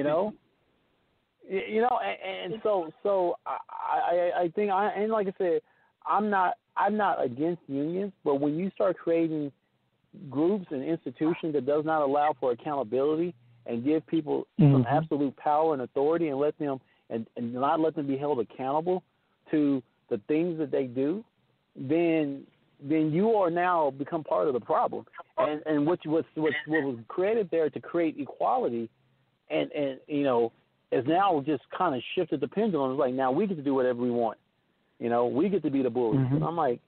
so I think and like I said, I'm not against unions, but when you start creating groups and institutions that does not allow for accountability and give people some absolute power and authority, and let them and not let them be held accountable to the things that they do, then you are now become part of the problem. And what was created there to create equality, and is now just kind of shifted the pendulum. It's like, now we get to do whatever we want. We get to be the bullies. And I'm like,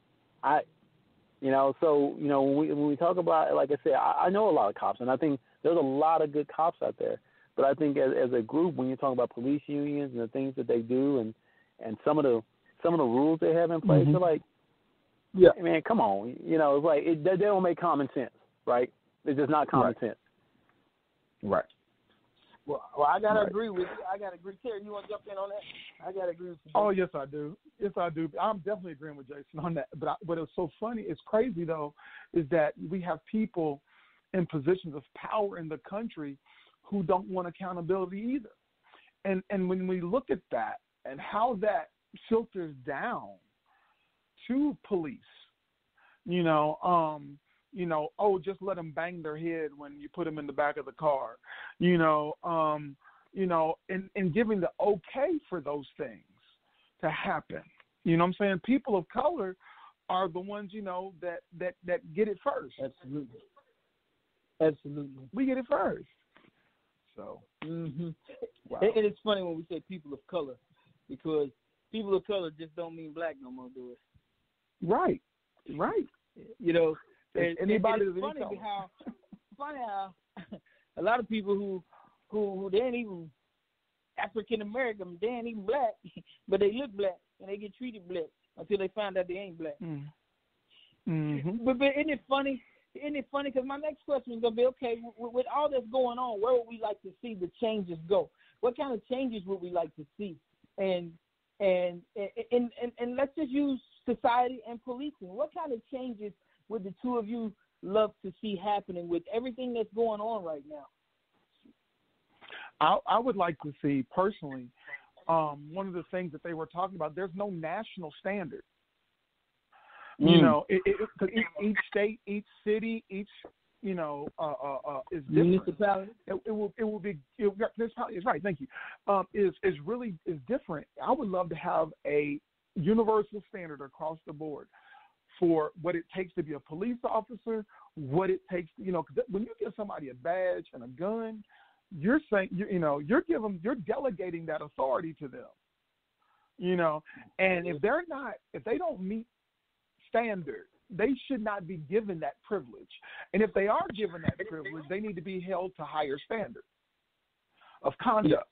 when we talk about, like I said, I know a lot of cops, and I think there's a lot of good cops out there. But I think as a group, when you talk about police unions and the things that they do, and some of the rules they have in place, they're like, man, come on, it's like they don't make common sense, right? It's just not common sense. Right. Well, I gotta agree with you. I gotta agree. Terry, you want to jump in on that? I gotta agree with you. Oh, yes, I do. Yes, I do. I'm definitely agreeing with Jason on that. But it's so funny. It's crazy though, is that we have people in positions of power in the country who don't want accountability either. And when we look at that and how that filters down to police, just let them bang their head when you put them in the back of the car, and giving the okay for those things to happen. You know what I'm saying? People of color are the ones, that get it first. Absolutely. We get it first. So, wow. And it's funny when we say people of color, because people of color just don't mean black no more, do it? Right. And anybody it's funny how a lot of people who they ain't even African American, they ain't even black, but they look black and they get treated black until they find out they ain't black. But isn't it funny? Isn't it funny? Because my next question is gonna be, okay, with all that's going on, where would we like to see the changes go? What kind of changes would we like to see? And let's just use society and policing. What kind of changes would the two of you love to see happening with everything that's going on right now? I would like to see, personally, one of the things that they were talking about, there's no national standard. Each state, each city, each is different. Municipality. It will be. It's right. Thank you. Is really different. I would love to have a universal standard across the board for what it takes to be a police officer. What it takes, because when you give somebody a badge and a gun, you're saying you're delegating that authority to them. And if they don't meet standard, they should not be given that privilege. And if they are given that privilege, they need to be held to higher standards of conduct.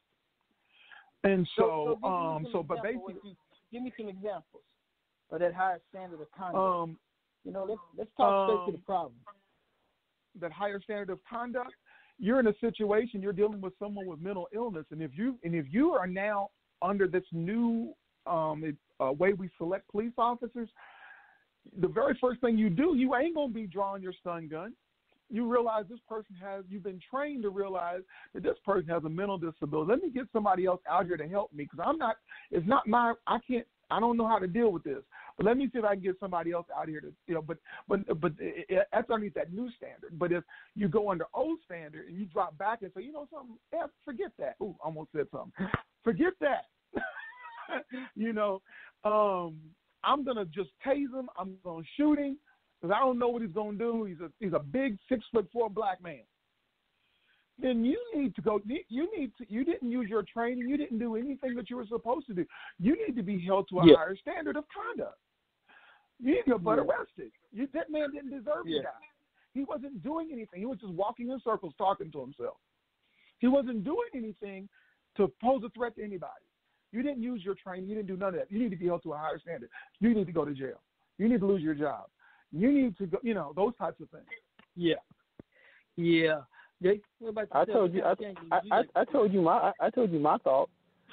And but basically, give me some examples of that higher standard of conduct. Let's talk straight to the problem. That higher standard of conduct. You're in a situation, you're dealing with someone with mental illness, and if you are now under this new way we select police officers, the very first thing you do, you ain't gonna be drawing your stun gun. You realize you've been trained to realize that this person has a mental disability. Let me get somebody else out here to help me, because I don't know how to deal with this. But let me see if I can get somebody else out here to, but that's underneath that new standard. But if you go under old standard and you drop back and say, something, forget that. Ooh, almost said something. Forget that. I'm going to just tase him. I'm going to shoot him because I don't know what he's going to do. He's a big 6'4" black man. Then you need to go. You didn't use your training. You didn't do anything that you were supposed to do. You need to be held to a higher standard of conduct. You need to get but arrested. That man didn't deserve to die. He wasn't doing anything. He was just walking in circles talking to himself. He wasn't doing anything to pose a threat to anybody. You didn't use your training. You didn't do none of that. You need to be held to a higher standard. You need to go to jail. You need to lose your job. You need to go, those types of things. Yeah. Yeah. Jake, what about I told you my thought.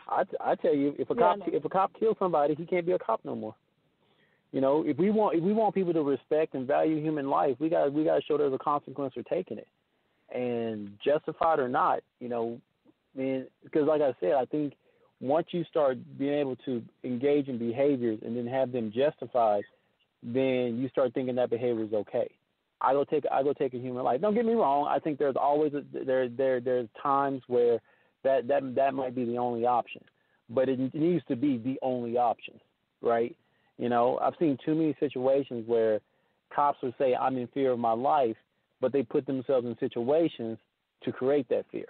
I tell you, if a cop kills somebody, he can't be a cop no more. If we want people to respect and value human life, we got to show there's a consequence for taking it, and justified or not, because like I said, I think once you start being able to engage in behaviors and then have them justified, then you start thinking that behavior is okay. I go take a human life. Don't get me wrong. I think there's always there's times where that might be the only option, but it needs to be the only option, right? I've seen too many situations where cops would say I'm in fear of my life, but they put themselves in situations to create that fear,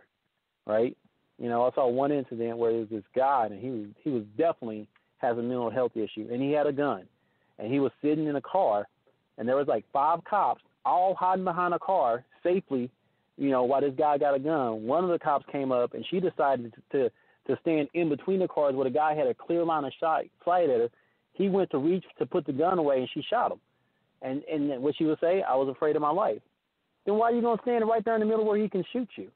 right? I saw one incident where there was this guy, and he was definitely has a mental health issue, and he had a gun, and he was sitting in a car, and there was like 5 cops all hiding behind a car safely, while this guy got a gun. One of the cops came up, and she decided to stand in between the cars where the guy had a clear line of sight at her. He went to reach to put the gun away, and she shot him. And what she would say, I was afraid of my life. Then why are you going to stand right there in the middle where he can shoot you?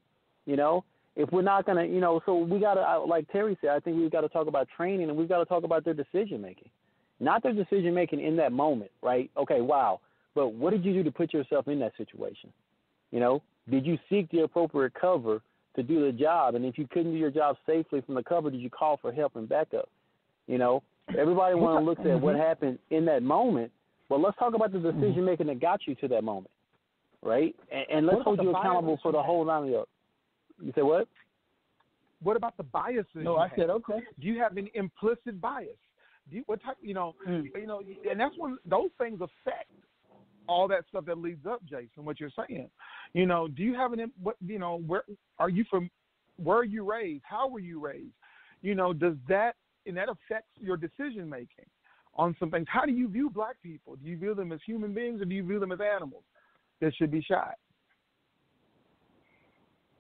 If we're not going to, so we got to, like Terry said, I think we've got to talk about training, and we've got to talk about their decision-making. Not their decision-making in that moment, right? Okay, wow. But what did you do to put yourself in that situation? Did you seek the appropriate cover to do the job? And if you couldn't do your job safely from the cover, did you call for help and backup? Everybody want to look at what happened in that moment, but let's talk about the decision-making that got you to that moment, right? And let's hold you accountable for the whole line of your. You say what? What about the biases? No, I said okay. Do you have any implicit bias? What type? And that's when those things affect all that stuff that leads up, Jason. What you're saying, do you have where are you from? Where are you raised? How were you raised? Does that affects your decision making on some things? How do you view black people? Do you view them as human beings, or do you view them as animals that should be shot?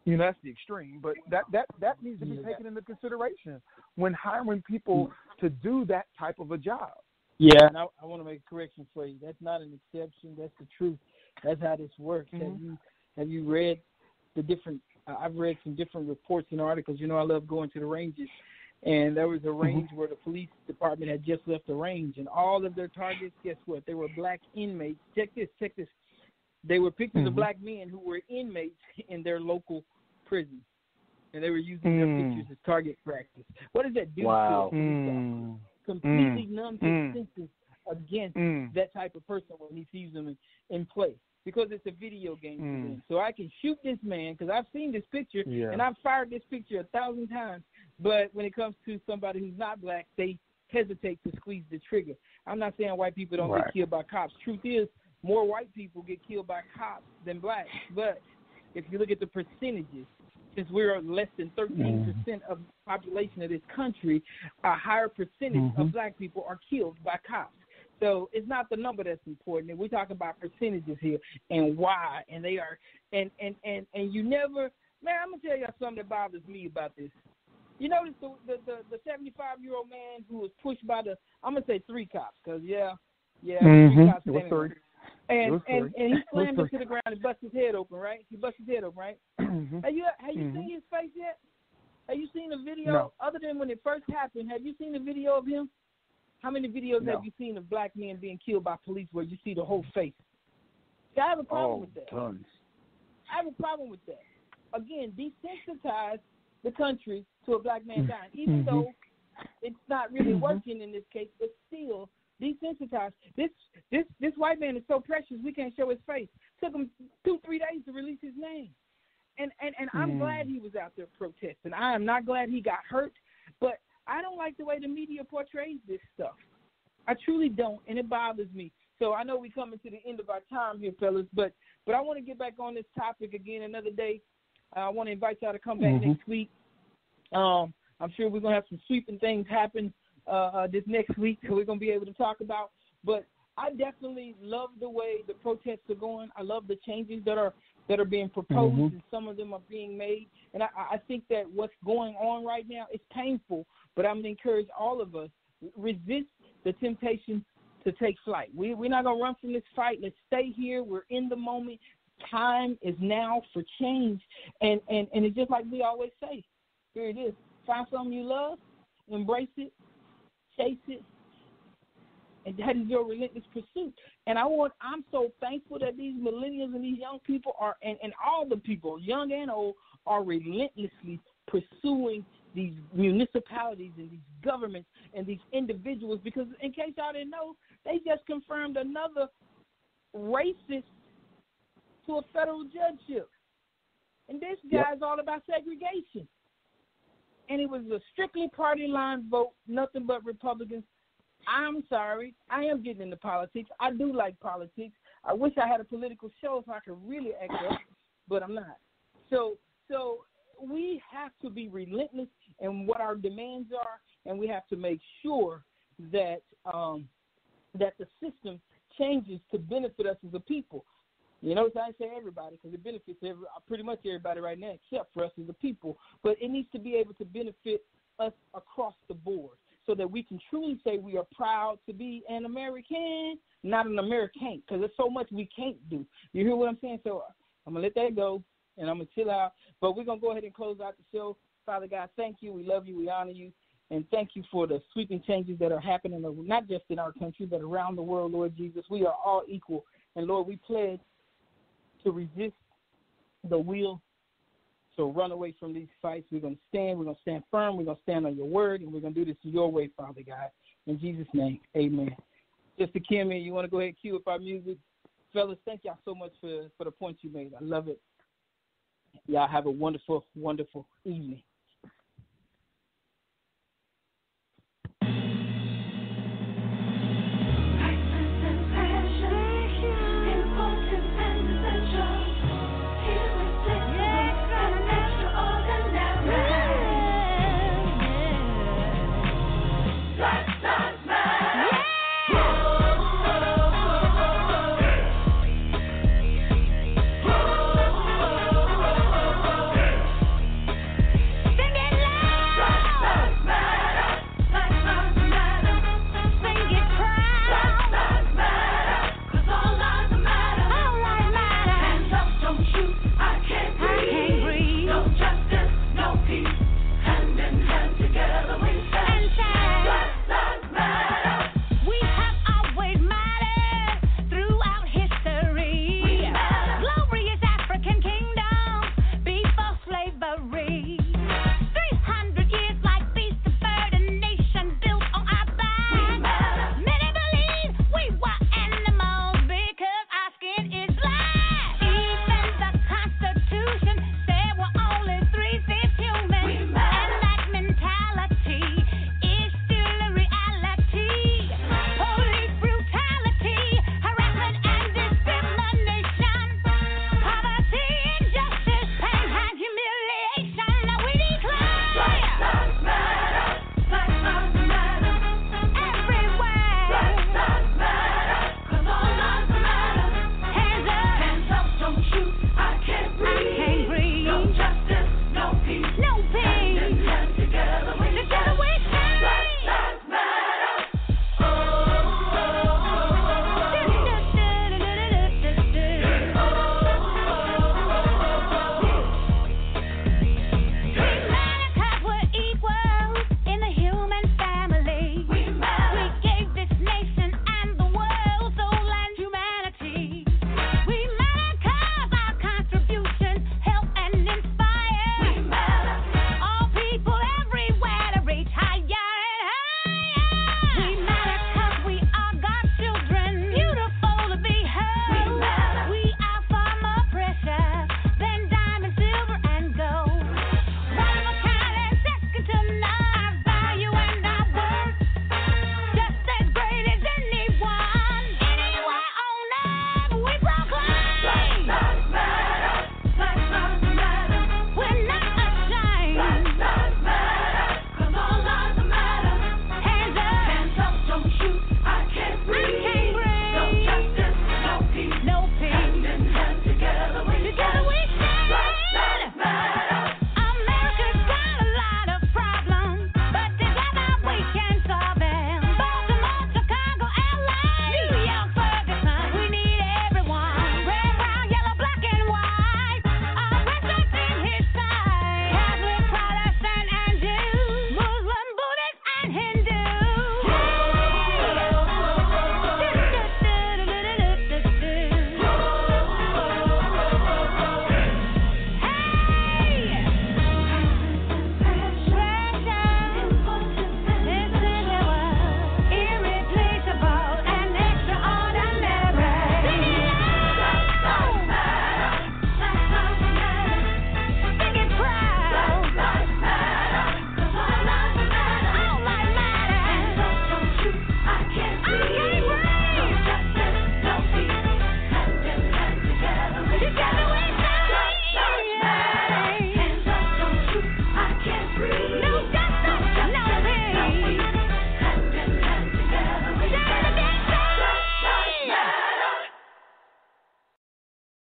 That's the extreme, but that needs to be taken into consideration when hiring people to do that type of a job. Yeah, and I want to make a correction for you. That's not an exception. That's the truth. That's how this works. Mm-hmm. Have you read the different? I've read some different reports and articles. I love going to the ranges, and there was a range where the police department had just left the range, and all of their targets, guess what? They were black inmates. Check this. They were pictures of black men who were inmates in their local prison, and they were using their pictures as target practice. What does that do to a police officer? Completely numb his senses against that type of person when he sees them in play, because it's a video game for them. So I can shoot this man because I've seen this picture, and I've fired this picture 1,000 times, but when it comes to somebody who's not black, they hesitate to squeeze the trigger. I'm not saying white people don't get killed by cops. Truth is, more white people get killed by cops than blacks, but if you look at the percentages, since we're less than 13% of the population of this country, a higher percentage of black people are killed by cops. So it's not the number that's important. We're talking about percentages here and why, and they are, and you never, man. I'm gonna tell you something that bothers me about this. You notice the 75-year-old man who was pushed by I'm gonna say 3 cops, because 3 cops standing. And he slammed into the ground and busted his head open, right? He busted his head open, right? Have you seen his face yet? Have you seen the video other than when it first happened? Have you seen the video of him? How many videos have you seen of black men being killed by police where you see the whole face? See, I have a problem with that. Tons. I have a problem with that. Again, desensitize the country to a black man dying, even though it's not really working in this case, but still desensitized. This white man is so precious we can't show his face. Took him 2-3 days to release his name. And I'm glad he was out there protesting. I am not glad he got hurt, but I don't like the way the media portrays this stuff. I truly don't, and it bothers me. So I know we're coming to the end of our time here, fellas, but I want to get back on this topic again another day. I want to invite y'all to come back next week. I'm sure we're going to have some sweeping things happen this next week that we're going to be able to talk about. But I definitely love the way the protests are going. I love the changes that are being proposed, and some of them are being made. And I think that what's going on right now is painful, but I'm going to encourage all of us, resist the temptation to take flight. We're not going to run from this fight. Let's stay here. We're in the moment. Time is now for change. And it's just like we always say. Here it is. Find something you love, embrace it, chase it, and that is your relentless pursuit. And I'm so thankful that these millennials and these young people and all the people, young and old, are relentlessly pursuing these municipalities and these governments and these individuals, because in case y'all didn't know, they just confirmed another racist to a federal judgeship. And this guy's all about segregation. And it was a strictly party line vote, nothing but Republicans. I'm sorry. I am getting into politics. I do like politics. I wish I had a political show so I could really act up, but I'm not. So we have to be relentless in what our demands are, and we have to make sure that that the system changes to benefit us as a people. You know, I say everybody because it benefits pretty much everybody right now except for us as a people. But it needs to be able to benefit us across the board so that we can truly say we are proud to be an American, not an American, because there's so much we can't do. You hear what I'm saying? So I'm going to let that go, and I'm going to chill out. But we're going to go ahead and close out the show. Father God, thank you. We love you. We honor you. And thank you for the sweeping changes that are happening, not just in our country, but around the world, Lord Jesus. We are all equal. And, Lord, we pledge to resist the will to run away from these fights. We're going to stand firm, we're going to stand on your word, and we're going to do this your way, Father God. In Jesus' name, amen. Sister Kimmy, you want to go ahead and cue up our music? Fellas, thank y'all so much for the points you made. I love it. Y'all have a wonderful, wonderful evening.